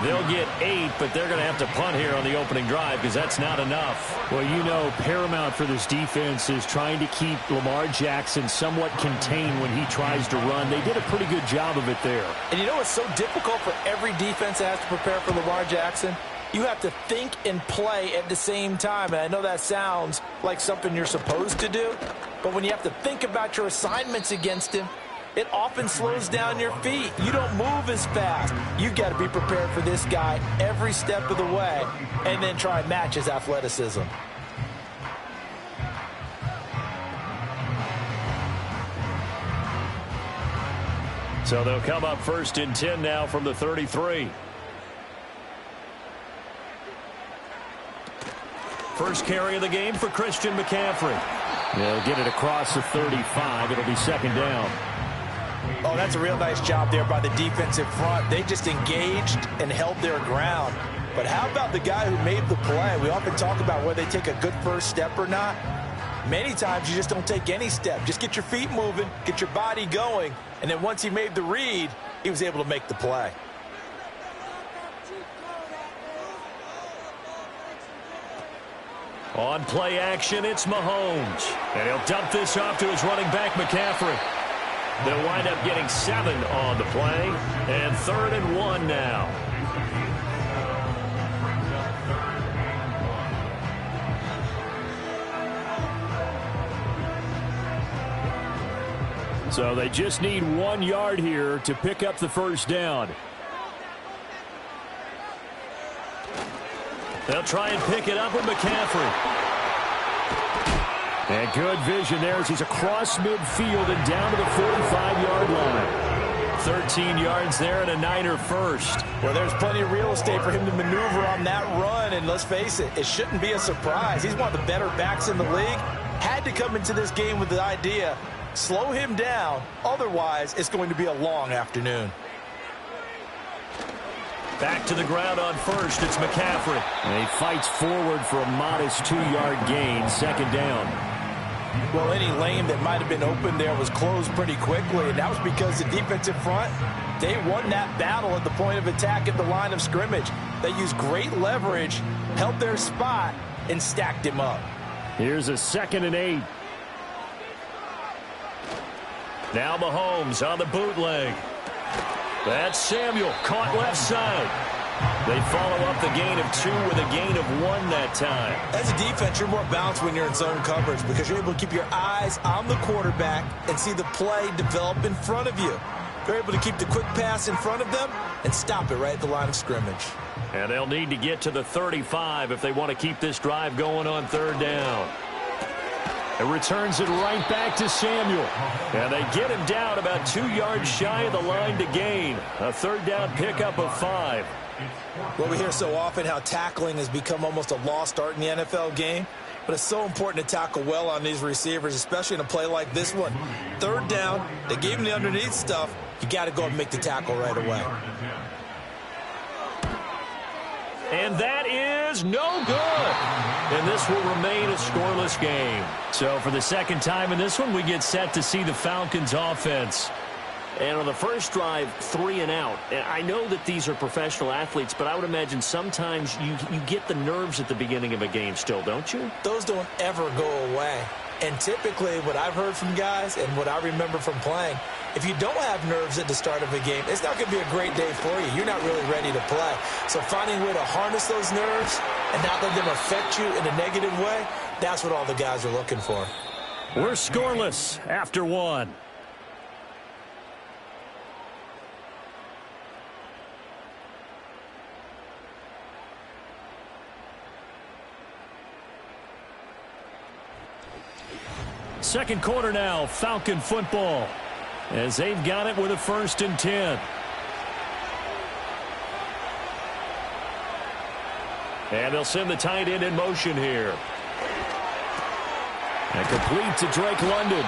They'll get 8, but they're going to have to punt here on the opening drive because that's not enough. Well, you know, paramount for this defense is trying to keep Lamar Jackson somewhat contained when he tries to run. They did a pretty good job of it there. And you know what's so difficult for every defense that has to prepare for Lamar Jackson? You have to think and play at the same time. And I know that sounds like something you're supposed to do, but when you have to think about your assignments against him, it often slows down your feet. You don't move as fast. You've got to be prepared for this guy every step of the way and then try and match his athleticism. So they'll come up 1st and 10 now from the 33. First carry of the game for Christian McCaffrey. They'll get it across the 35. It'll be 2nd down. Oh, that's a real nice job there by the defensive front. They just engaged and held their ground. But how about the guy who made the play? We often talk about whether they take a good first step or not. Many times you just don't take any step. Just get your feet moving, get your body going, and then once he made the read, he was able to make the play. On play action, it's Mahomes. And he'll dump this off to his running back, McCaffrey. They'll wind up getting 7 on the play. And 3rd and 1 now. So they just need 1 yard here to pick up the first down. They'll try and pick it up with McCaffrey. And good vision there as he's across midfield and down to the 45-yard line. 13 yards there and a Niner first. Well, there's plenty of real estate for him to maneuver on that run, and let's face it, it shouldn't be a surprise. He's one of the better backs in the league. Had to come into this game with the idea, slow him down, otherwise it's going to be a long afternoon. Back to the ground on first, it's McCaffrey. And he fights forward for a modest 2-yard gain, 2nd down. Well, any lane that might have been open there was closed pretty quickly, and that was because the defensive front, they won that battle at the point of attack at the line of scrimmage. They used great leverage, held their spot, and stacked him up. Here's a 2nd and 8. Now Mahomes on the bootleg. That's Samuel, caught left side. They follow up the gain of 2 with a gain of 1 that time. As a defense, you're more balanced when you're in zone coverage because you're able to keep your eyes on the quarterback and see the play develop in front of you. They're able to keep the quick pass in front of them and stop it right at the line of scrimmage. And they'll need to get to the 35 if they want to keep this drive going on 3rd down. It returns it right back to Samuel. And they get him down about 2 yards shy of the line to gain. A 3rd down pickup of 5. Well, we hear so often how tackling has become almost a lost art in the NFL game. but it's so important to tackle well on these receivers, especially in a play like this one. Third down, they gave him the underneath stuff. You got to go and make the tackle right away. And that is no good. And this will remain a scoreless game. So for the second time in this one, we get set to see the Falcons offense. And on the first drive, 3 and out. And I know that these are professional athletes, but I would imagine sometimes you get the nerves at the beginning of a game still, don't you? Those don't ever go away. And typically what I've heard from guys and what I remember from playing, if you don't have nerves at the start of a game, it's not going to be a great day for you. You're not really ready to play. So finding a way to harness those nerves and not let them affect you in a negative way, that's what all the guys are looking for. We're scoreless after 1. Second quarter now, Falcon football, as they've got it with a 1st and 10. And they'll send the tight end in motion here. And complete to Drake London.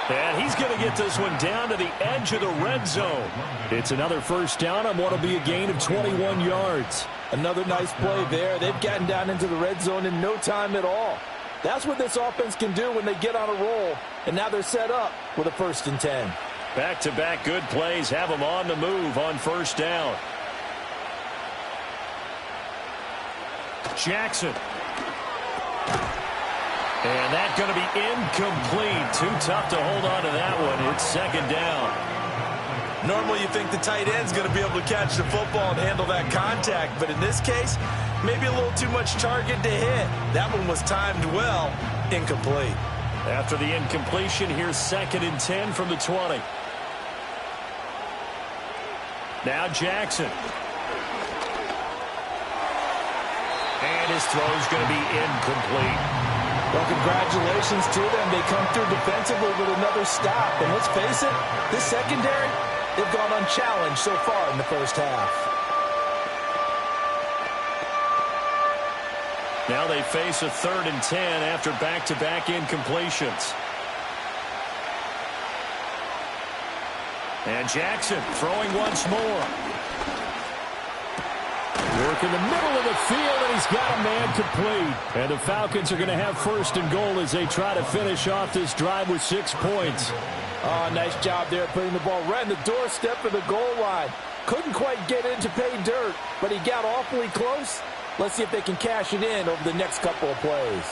And he's going to get this one down to the edge of the red zone. It's another 1st down on what will be a gain of 21 yards. Another nice play there. They've gotten down into the red zone in no time at all. That's what this offense can do when they get on a roll. And now they're set up with a 1st and 10. Back-to-back good plays have them on the move on 1st down. Jackson. And that's going to be incomplete. Too tough to hold on to that one. It's 2nd down. Normally you think the tight end's going to be able to catch the football and handle that contact. But in this case, maybe a little too much target to hit. That one was timed well. Incomplete. After the incompletion, here's 2nd and 10 from the 20. Now Jackson. And his throw's going to be incomplete. Well, congratulations to them. They come through defensively with another stop. And let's face it, this secondary, they've gone unchallenged so far in the first half. Now they face a 3rd and 10 after back-to-back incompletions. And Jackson throwing once more. Work in the middle of the field, and he's got a man complete. And the Falcons are going to have 1st and goal as they try to finish off this drive with 6 points. Oh, nice job there putting the ball right in the doorstep of the goal line. Couldn't quite get in to pay dirt, but he got awfully close. Let's see if they can cash it in over the next couple of plays.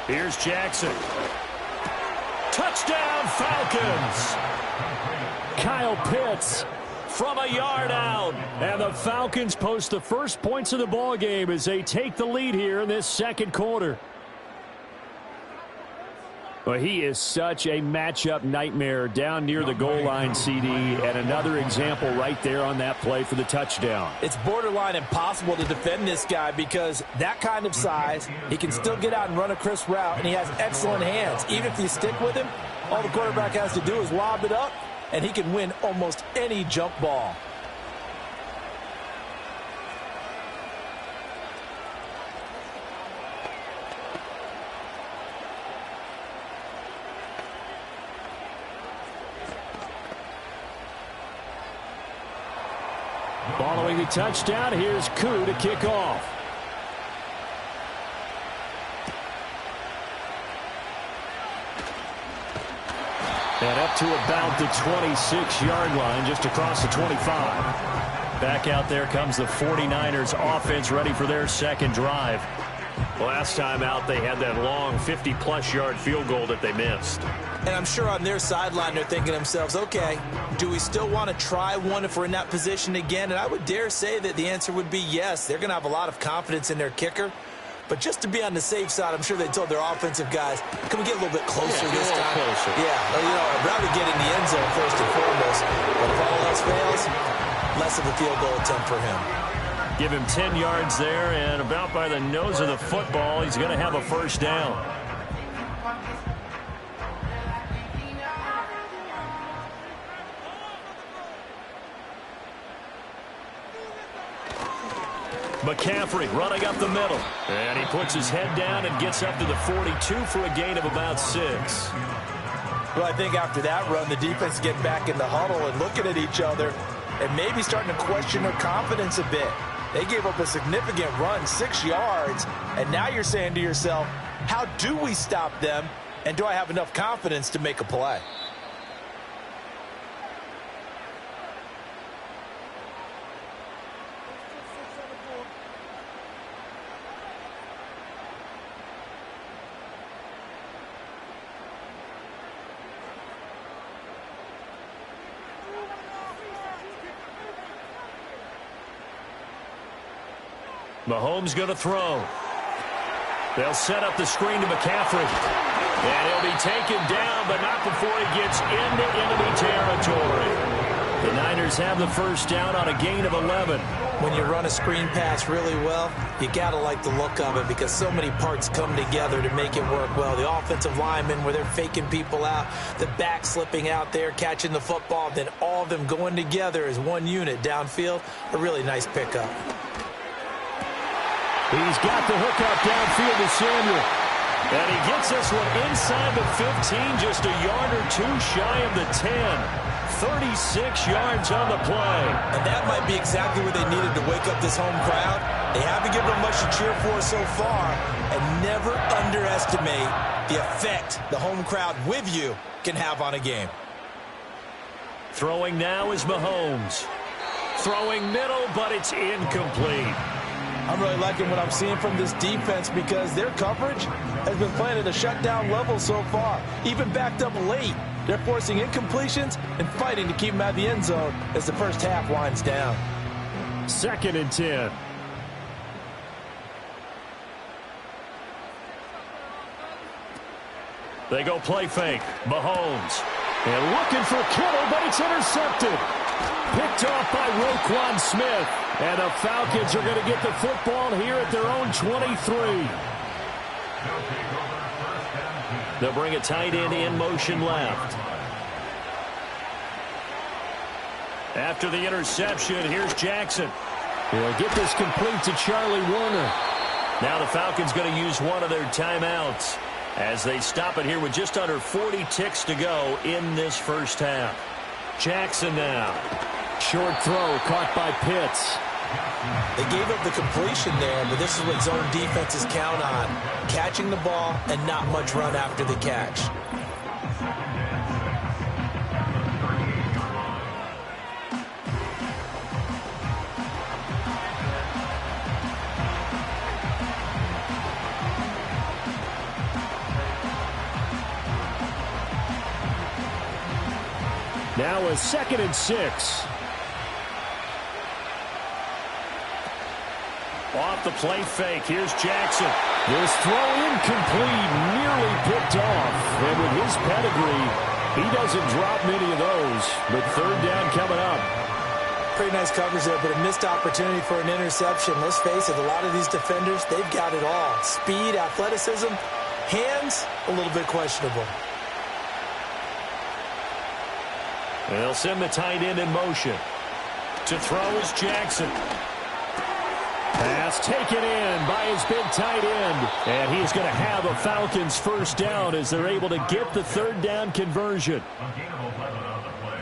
Here's Jackson. Touchdown, Falcons! Kyle Pitts from a yard out. And the Falcons post the first points of the ball game as they take the lead here in this 2nd quarter. Well, he is such a matchup nightmare down near the goal line, CD, and another example right there on that play for the touchdown. It's borderline impossible to defend this guy because that kind of size, he can still get out and run a crisp route, and he has excellent hands. Even if you stick with him, all the quarterback has to do is lob it up, and he can win almost any jump ball. Following the touchdown, here's Koo to kick off. And up to about the 26-yard line, just across the 25. Back out there comes the 49ers offense ready for their 2nd drive. Last time out, they had that long 50-plus yard field goal that they missed. And I'm sure on their sideline they're thinking to themselves, okay, do we still want to try one if we're in that position again? And I would dare say that the answer would be yes. They're going to have a lot of confidence in their kicker. But just to be on the safe side, I'm sure they told their offensive guys, can we get a little bit closer this time? Closer. Yeah, you know, I'd rather get in the end zone first and foremost. But if all else fails, less of a field goal attempt for him. Give him 10 yards there, and about by the nose of the football, he's going to have a 1st down. McCaffrey running up the middle. And he puts his head down and gets up to the 42 for a gain of about 6. Well, I think after that run, the defense getting back in the huddle and looking at each other and maybe starting to question their confidence a bit. They gave up a significant run, 6 yards, and now you're saying to yourself, how do we stop them, and do I have enough confidence to make a play? Mahomes going to throw. They'll set up the screen to McCaffrey. And he'll be taken down, but not before he gets into enemy territory. The Niners have the first down on a gain of 11. When you run a screen pass really well, you got to like the look of it because so many parts come together to make it work well. The offensive linemen, where they're faking people out, the back slipping out there, catching the football, then all of them going together as one unit downfield. A really nice pickup. He's got the hook up downfield to Samuel. And he gets this one inside the 15, just a yard or two shy of the 10. 36 yards on the play. And that might be exactly what they needed to wake up this home crowd. They haven't given them much to cheer for so far. And never underestimate the effect the home crowd with you can have on a game. Throwing now is Mahomes. Throwing middle, but it's incomplete. I'm really liking what I'm seeing from this defense because their coverage has been playing at a shutdown level so far. Even backed up late, they're forcing incompletions and fighting to keep them out of the end zone as the first half winds down. 2nd and 10. They go play fake. Mahomes. And looking for Kittle, but it's intercepted. Picked off by Roquan Smith. And the Falcons are going to get the football here at their own 23. They'll bring a tight end in motion left. After the interception, here's Jackson. He'll get this complete to Charlie Warner. Now the Falcons going to use one of their timeouts as they stop it here with just under 40 ticks to go in this first half. Jackson now. Short throw caught by Pitts. They gave up the completion there, but this is what zone defenses count on. Catching the ball and not much run after the catch. Now a 2nd and 6. Off the play fake. Here's Jackson. This throw incomplete, nearly picked off. And with his pedigree, he doesn't drop many of those. But 3rd down coming up. Pretty nice coverage there, but a missed opportunity for an interception. Let's face it, a lot of these defenders, they've got it all. Speed, athleticism, hands, a little bit questionable. They'll send the tight end in motion. To throw is Jackson. Pass taken in by his big tight end. And he's going to have a Falcons first down as they're able to get the 3rd down conversion. A gain of 11 on the play.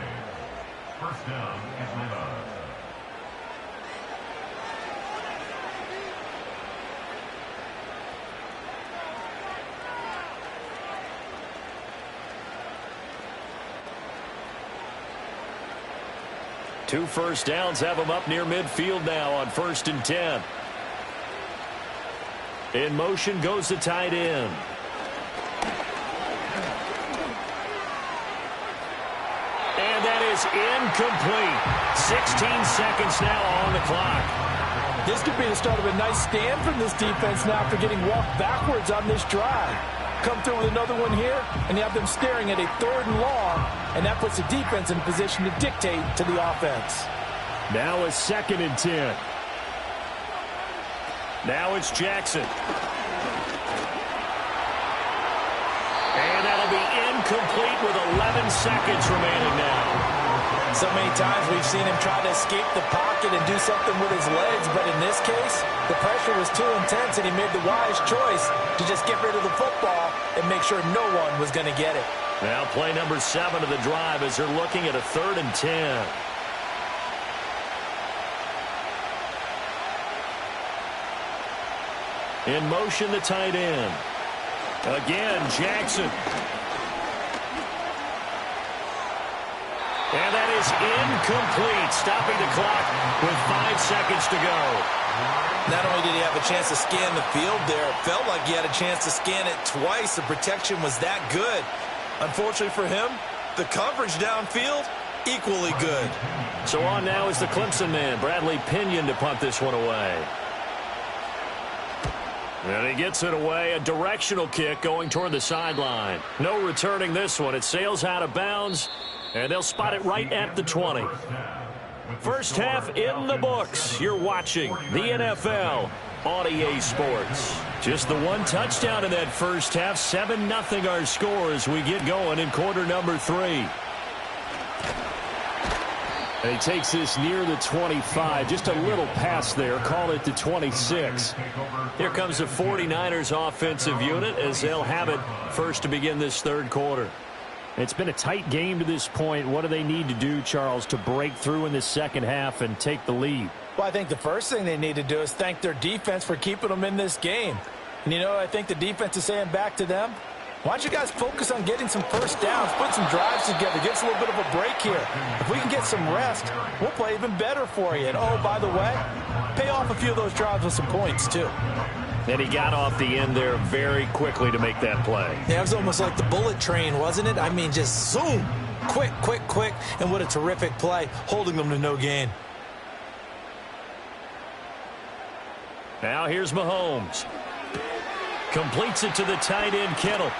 First down, Atlanta. Two first downs have them up near midfield now on 1st and 10. In motion goes the tight end. And that is incomplete. 16 seconds now on the clock. This could be the start of a nice stand from this defense now after getting walked backwards on this drive. Come through with another one here, and you have them staring at a 3rd and long, and that puts the defense in a position to dictate to the offense. Now a 2nd and 10. Now it's Jackson. And that'll be incomplete with 11 seconds remaining now. So many times we've seen him try to escape the pocket and do something with his legs, but in this case, the pressure was too intense, and he made the wise choice to just get rid of the football and make sure no one was going to get it. Now play number 7 of the drive as they're looking at a 3rd and 10. In motion, the tight end. Again, Jackson. And that is incomplete, stopping the clock with 5 seconds to go. Not only did he have a chance to scan the field there, it felt like he had a chance to scan it twice. The protection was that good. Unfortunately for him, the coverage downfield, equally good. So on now is the Clemson man, Bradley Pinion, to punt this one away. And he gets it away, a directional kick going toward the sideline. No returning this one. It sails out of bounds, and they'll spot it right at the 20. First half in the books. You're watching the NFL on EA Sports. Just the one touchdown in that first half. 7-0 our score as we get going in quarter number 3. And he takes this near the 25. Just a little pass there. Call it the 26. Here comes the 49ers offensive unit as they'll have it first to begin this third quarter. It's been a tight game to this point. What do they need to do, Charles, to break through in the second half and take the lead? Well, I think the first thing they need to do is thank their defense for keeping them in this game. And, you know, I think the defense is saying back to them, why don't you guys focus on getting some first downs, put some drives together, give us a little bit of a break here. If we can get some rest, we'll play even better for you. And, oh, by the way, pay off a few of those drives with some points, too. And he got off the end there very quickly to make that play. Yeah, it was almost like the bullet train, wasn't it? I mean, just zoom, quick, quick, quick, and what a terrific play, holding them to no gain. Now here's Mahomes. Completes it to the tight end, Kittle.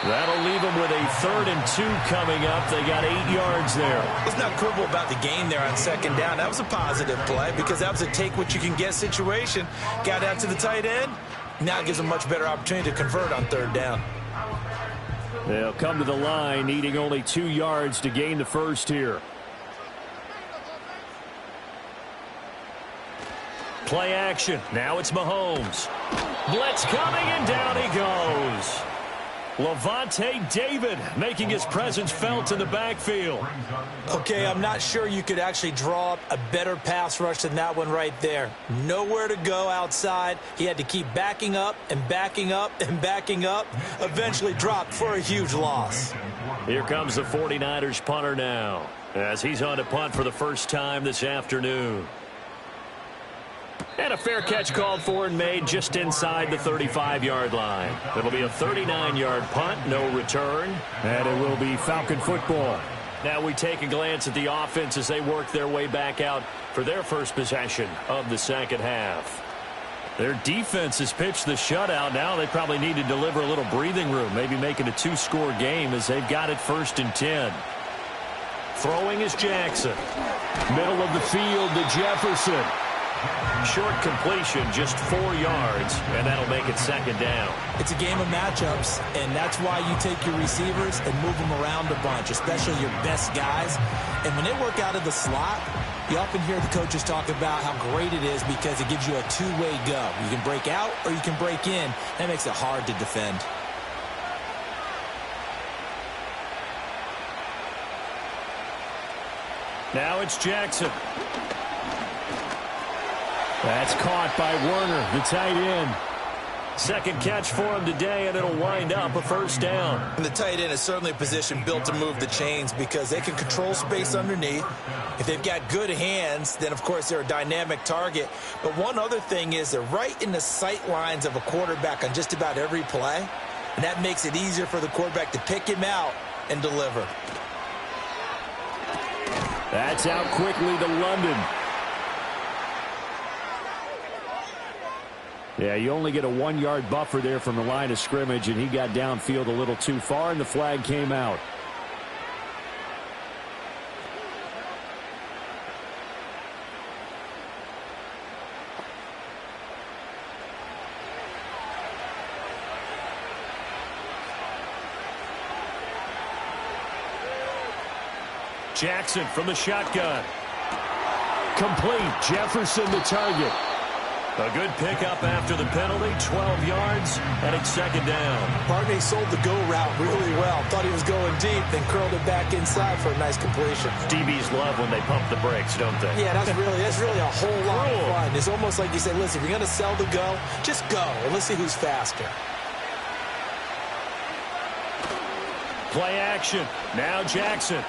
That'll leave them with a 3rd and 2 coming up. They got 8 yards there. It's not quibble about the gain there on second down. That was a positive play because that was a take-what-you-can-get situation. Got out to the tight end. Now it gives them a much better opportunity to convert on 3rd down. They'll come to the line, needing only 2 yards to gain the first here. Play action. Now it's Mahomes. Blitz coming, and down he goes. Levante David making his presence felt in the backfield. Okay, I'm not sure you could actually draw up a better pass rush than that one right there. Nowhere to go outside. He had to keep backing up and backing up and backing up. Eventually dropped for a huge loss. Here comes the 49ers punter now as he's on to punt for the first time this afternoon. And a fair catch called for and made just inside the 35-yard line. It'll be a 39-yard punt, no return. And it will be Falcon football. Now we take a glance at the offense as they work their way back out for their first possession of the second half. Their defense has pitched the shutout. Now they probably need to deliver a little breathing room, maybe make it a 2-score game as they've got it 1st and 10. Throwing is Jackson. Middle of the field to Jefferson. Short completion, just 4 yards, and that'll make it 2nd down. It's a game of matchups, and that's why you take your receivers and move them around a bunch, especially your best guys. And when they work out of the slot, you often hear the coaches talk about how great it is because it gives you a two-way go. You can break out or you can break in. That makes it hard to defend. Now it's Jackson. That's caught by Werner, the tight end. Second catch for him today, and it'll wind up a 1st down. And the tight end is certainly a position built to move the chains because they can control space underneath. If they've got good hands, then, of course, they're a dynamic target. But one other thing is they're right in the sight lines of a quarterback on just about every play, and that makes it easier for the quarterback to pick him out and deliver. That's out quickly to London. Yeah, you only get a 1-yard buffer there from the line of scrimmage, and he got downfield a little too far, and the flag came out. Jackson from the shotgun. Complete. Jefferson the target. A good pickup after the penalty. 12 yards, and it's second down. Barney sold the go route really well. Thought he was going deep, then curled it back inside for a nice completion. DBs love when they pump the brakes, don't they? Yeah, that's really a whole lot of fun. It's almost like you say, listen, if you're going to sell the go, just go, and let's see who's faster. Play action. Now Jackson.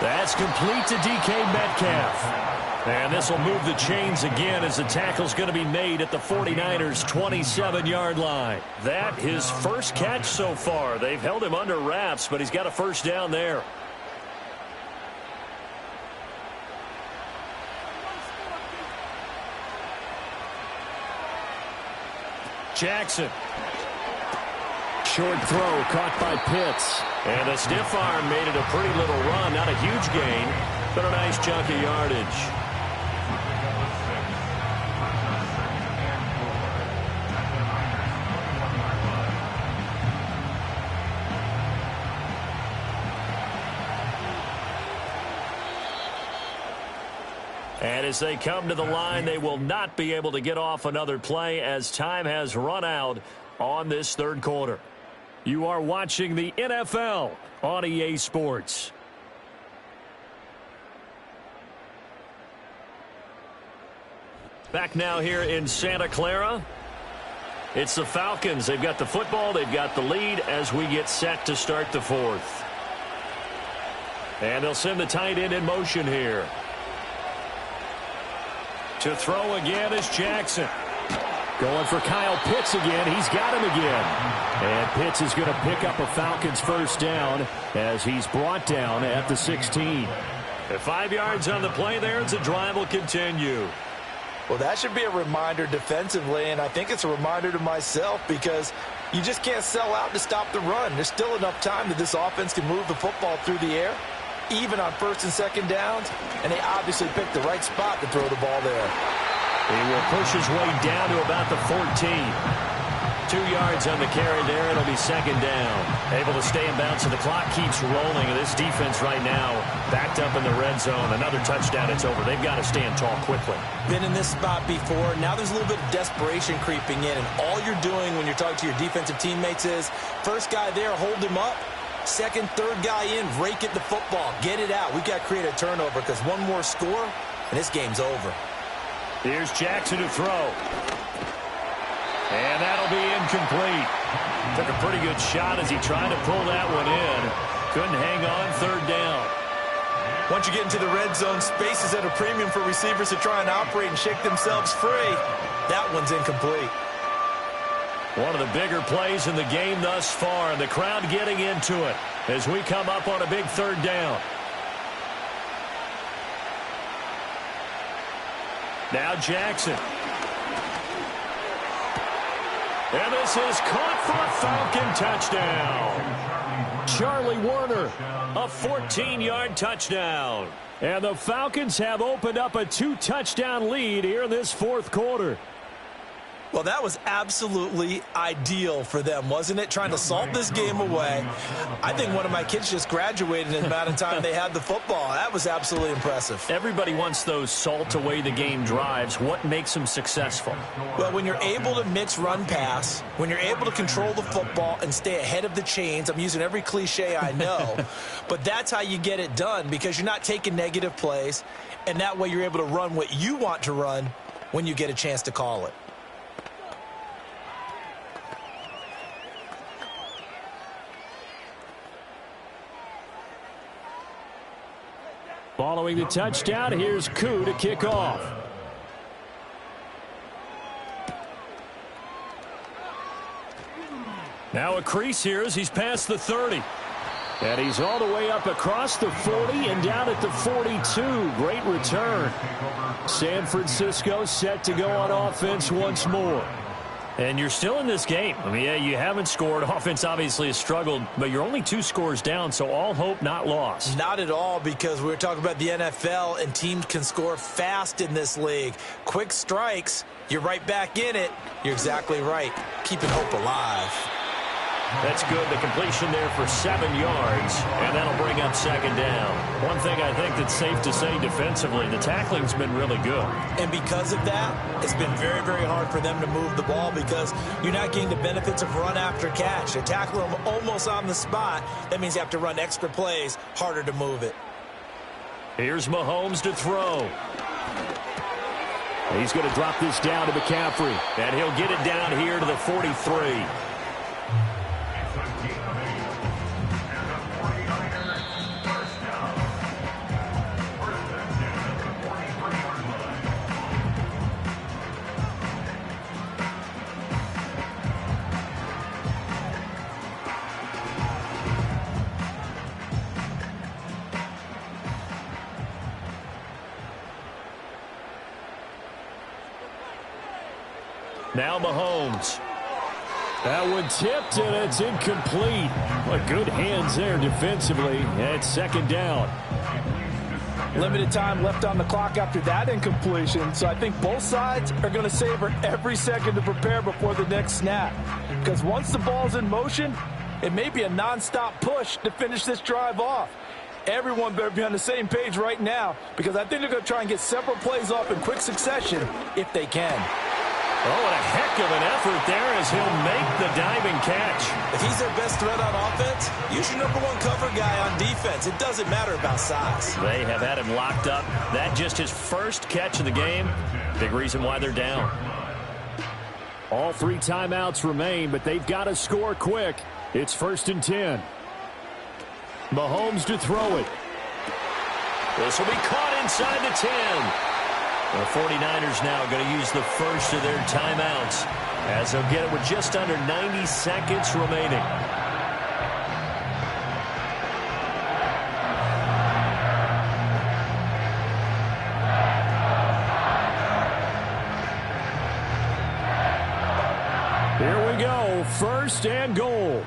That's complete to DK Metcalf. And this will move the chains again as the tackle's going to be made at the 49ers' 27-yard line. That his first catch so far. They've held him under wraps, but he's got a first down there. Jackson. Short throw caught by Pitts. And a stiff arm made it a pretty little run. Not a huge gain, but a nice chunk of yardage. And as they come to the line, they will not be able to get off another play as time has run out on this third quarter. You are watching the NFL on EA Sports. Back now here in Santa Clara. It's the Falcons. They've got the football. They've got the lead as we get set to start the fourth. And they'll send the tight end in motion here. To throw again is Jackson. Going for Kyle Pitts again. He's got him again. And Pitts is going to pick up a Falcons first down as he's brought down at the 16. 5 yards on the play there as the drive will continue. Well, that should be a reminder defensively, and I think it's a reminder to myself because you just can't sell out to stop the run. There's still enough time that this offense can move the football through the air, even on first and second downs, and they obviously picked the right spot to throw the ball there. He will push his way down to about the 14. 2 yards on the carry there. It'll be second down. Able to stay in bounds, so the clock keeps rolling. And this defense right now backed up in the red zone. Another touchdown, it's over. They've got to stand tall quickly. Been in this spot before. Now there's a little bit of desperation creeping in. And all you're doing when you're talking to your defensive teammates is, first guy there, hold him up. Second, third guy in, rake at the football. Get it out. We've got to create a turnover because one more score, and this game's over. Here's Jackson to throw. And that'll be incomplete. Took a pretty good shot as he tried to pull that one in. Couldn't hang on, third down. Once you get into the red zone, space is at a premium for receivers to try and operate and shake themselves free. That one's incomplete. One of the bigger plays in the game thus far, and the crowd getting into it as we come up on a big third down. Now Jackson. And this is caught for a Falcon touchdown. Charlie Warner, a 14-yard touchdown. And the Falcons have opened up a 2-touchdown lead here in this fourth quarter. Well, that was absolutely ideal for them, wasn't it? Trying to salt this game away. I think one of my kids just graduated in the amount of time they had the football. That was absolutely impressive. Everybody wants those salt-away-the-game drives. What makes them successful? Well, when you're able to mix run-pass, when you're able to control the football and stay ahead of the chains, I'm using every cliche I know, but that's how you get it done because you're not taking negative plays, and that way you're able to run what you want to run when you get a chance to call it. Following the touchdown, here's Koo to kick off. Now a crease here as he's past the 30. And he's all the way up across the 40 and down at the 42. Great return. San Francisco set to go on offense once more. And you're still in this game. I mean, yeah, you haven't scored. Offense obviously has struggled, but you're only 2 scores down, so all hope not lost. Not at all, because we were talking about the NFL, and teams can score fast in this league. Quick strikes, you're right back in it. You're exactly right. Keeping hope alive. That's good. The completion there for 7 yards, and that'll bring up second down. One thing I think that's safe to say defensively, the tackling's been really good. And because of that, it's been very, very hard for them to move the ball because you're not getting the benefits of run after catch. They tackle them almost on the spot. That means you have to run extra plays, harder to move it. Here's Mahomes to throw. He's going to drop this down to McCaffrey, and he'll get it down here to the 43. Now Mahomes. That one tipped, and it's incomplete. But good hands there defensively. And it's second down. Limited time left on the clock after that incompletion, so I think both sides are going to savor every second to prepare before the next snap. Because once the ball's in motion, it may be a nonstop push to finish this drive off. Everyone better be on the same page right now, because I think they're going to try and get several plays off in quick succession if they can. Oh, what a heck of an effort there as he'll make the diving catch. If he's their best threat on offense, use your #1 cover guy on defense. It doesn't matter about size. They have had him locked up. That just his first catch of the game. Big reason why they're down. All 3 timeouts remain, but they've got to score quick. It's 1st and 10. Mahomes to throw it. This will be caught inside the 10. The 49ers now going to use the first of their timeouts as they'll get it with just under 90 seconds remaining. Here we go, 1st and goal.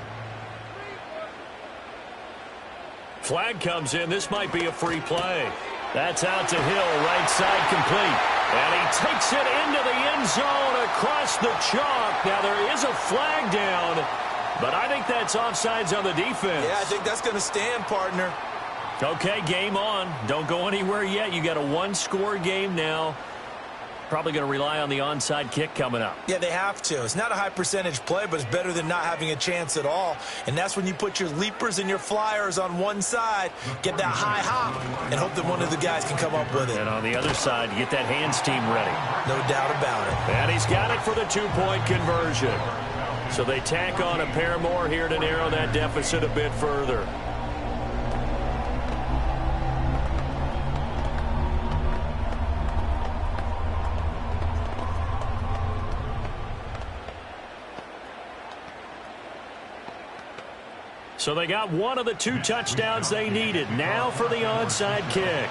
Flag comes in. This might be a free play. That's out to Hill, right side complete. And he takes it into the end zone across the chalk. Now there is a flag down, but I think that's offsides on the defense. Yeah, I think that's going to stand, partner. Okay, game on. Don't go anywhere yet. You got a 1-score game now. Probably going to rely on the onside kick coming up. Yeah, they have to. It's not a high percentage play, but it's better than not having a chance at all. And that's when you put your leapers and your flyers on one side, get that high hop, and hope that one of the guys can come up with it. And on the other side, get that hands team ready. No doubt about it. And he's got it for the 2-point conversion. So they tack on a pair more here to narrow that deficit a bit further. So they got one of the 2 touchdowns they needed. Now for the onside kick.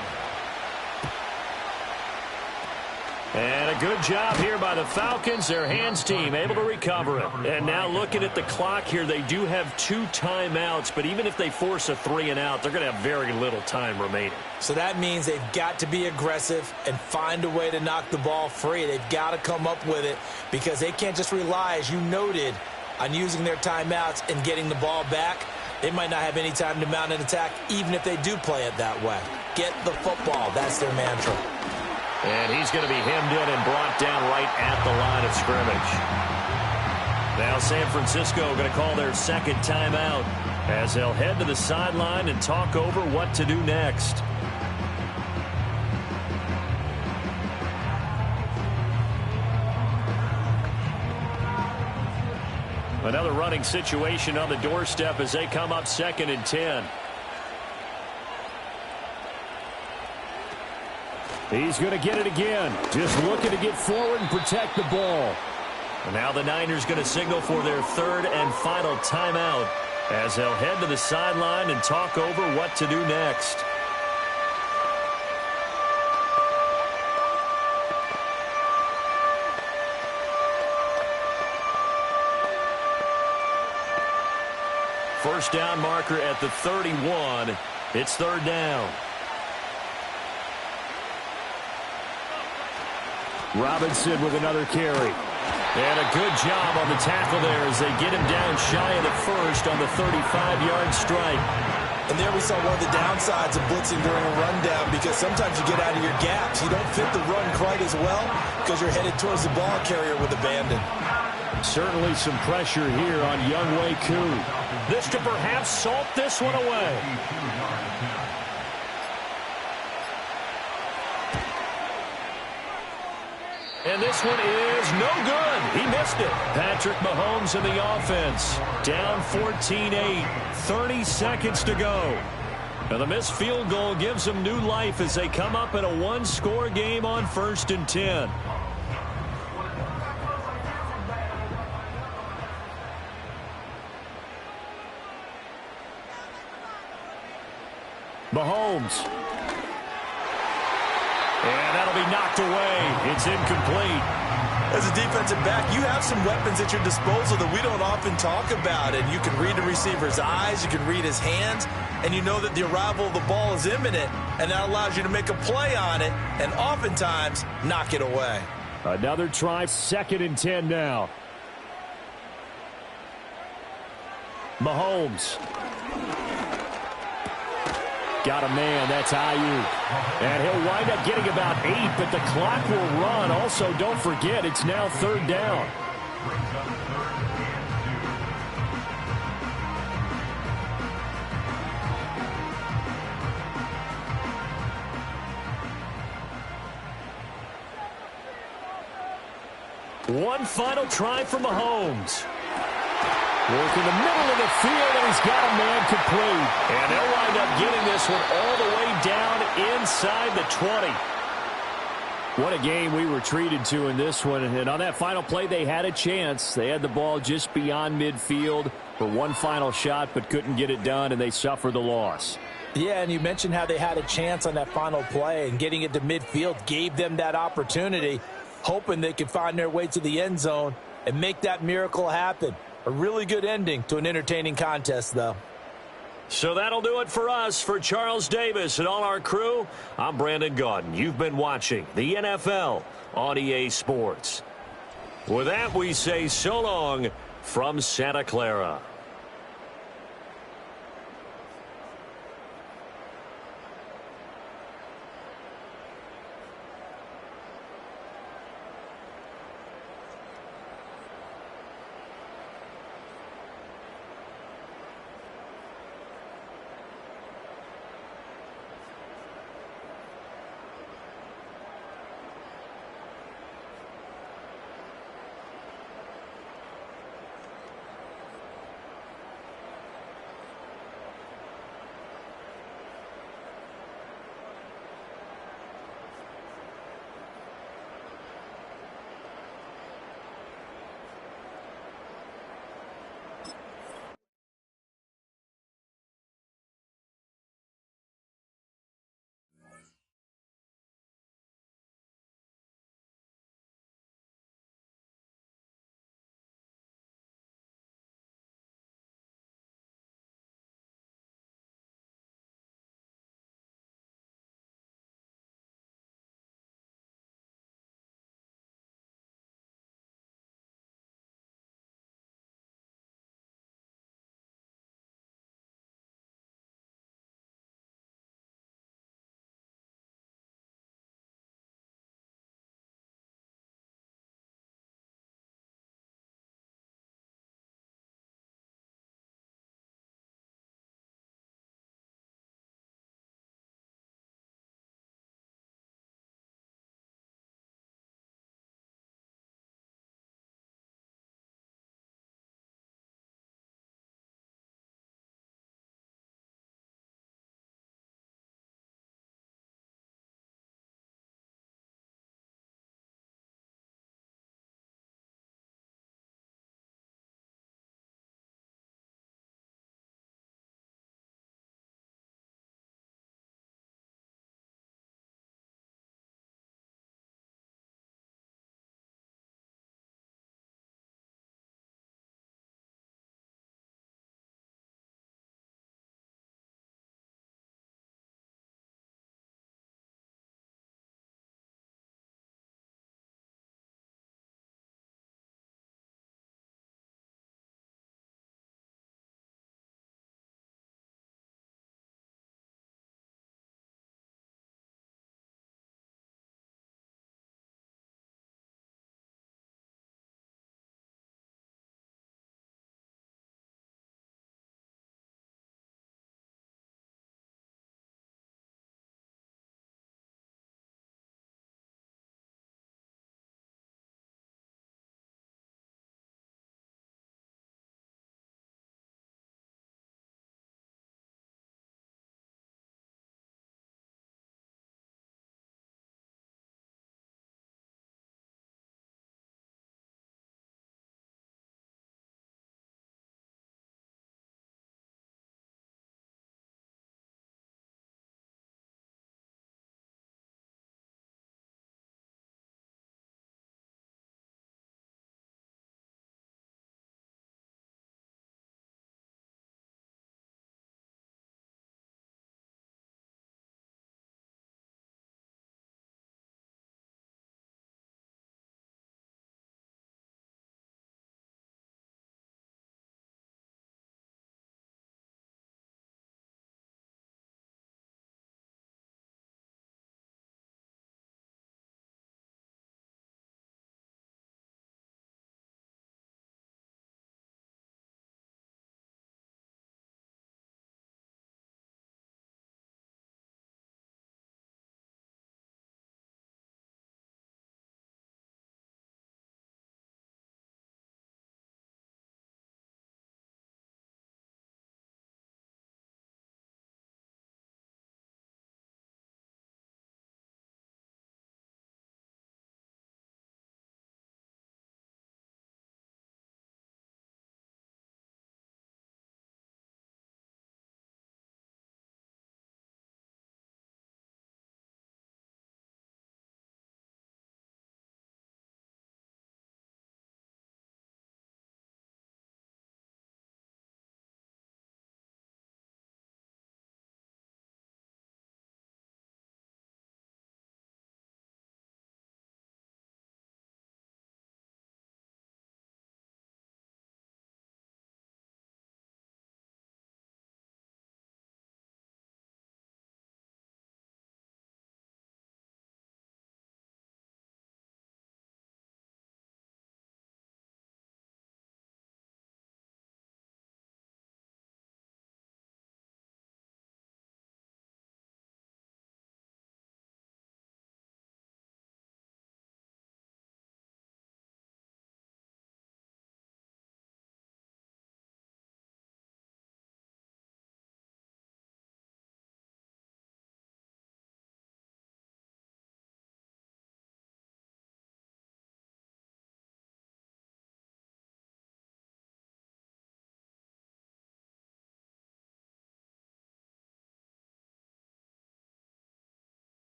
And a good job here by the Falcons. Their hands team able to recover it. And now looking at the clock here, they do have 2 timeouts. But even if they force a 3-and-out, they're going to have very little time remaining. So that means they've got to be aggressive and find a way to knock the ball free. They've got to come up with it because they can't just rely, as you noted, on using their timeouts and getting the ball back. They might not have any time to mount an attack, even if they do play it that way. Get the football. That's their mantra. And he's going to be hemmed in and brought down right at the line of scrimmage. Now San Francisco going to call their 2nd timeout as they'll head to the sideline and talk over what to do next. Another running situation on the doorstep as they come up 2nd and 10. He's going to get it again. Just looking to get forward and protect the ball. And now the Niners going to signal for their 3rd and final timeout as they'll head to the sideline and talk over what to do next. First down marker at the 31. It's 3rd down. Robinson with another carry. And a good job on the tackle there as they get him down shy of the first on the 35-yard strike. And there we saw one of the downsides of blitzing during a rundown, because sometimes you get out of your gaps. You don't fit the run quite as well because you're headed towards the ball carrier with abandon. Certainly some pressure here on Younghoe Koo. This to perhaps salt this one away. And this one is no good. He missed it. Patrick Mahomes in the offense. Down 14-8. 30 seconds to go. And the missed field goal gives them new life as they come up in a one-score game on 1st and 10. Mahomes. And that'll be knocked away. It's incomplete. As a defensive back, you have some weapons at your disposal that we don't often talk about. And you can read the receiver's eyes, you can read his hands, and you know that the arrival of the ball is imminent, and that allows you to make a play on it and oftentimes knock it away. Another try, 2nd and 10 now. Mahomes. Got a man, that's Ayuk. And he'll wind up getting about 8, but the clock will run. Also, don't forget, it's now 3rd down. One final try for Mahomes. Working the middle of the field, and he's got a man complete. And they'll wind up getting this one all the way down inside the 20. What a game we were treated to in this one. And on that final play, they had a chance. They had the ball just beyond midfield for one final shot, but couldn't get it done, and they suffered the loss. Yeah, and you mentioned how they had a chance on that final play, and getting it to midfield gave them that opportunity, hoping they could find their way to the end zone and make that miracle happen. A really good ending to an entertaining contest, though. So that'll do it for us. For Charles Davis and all our crew, I'm Brandon Gaudin. You've been watching the NFL on EA Sports. With that, we say so long from Santa Clara.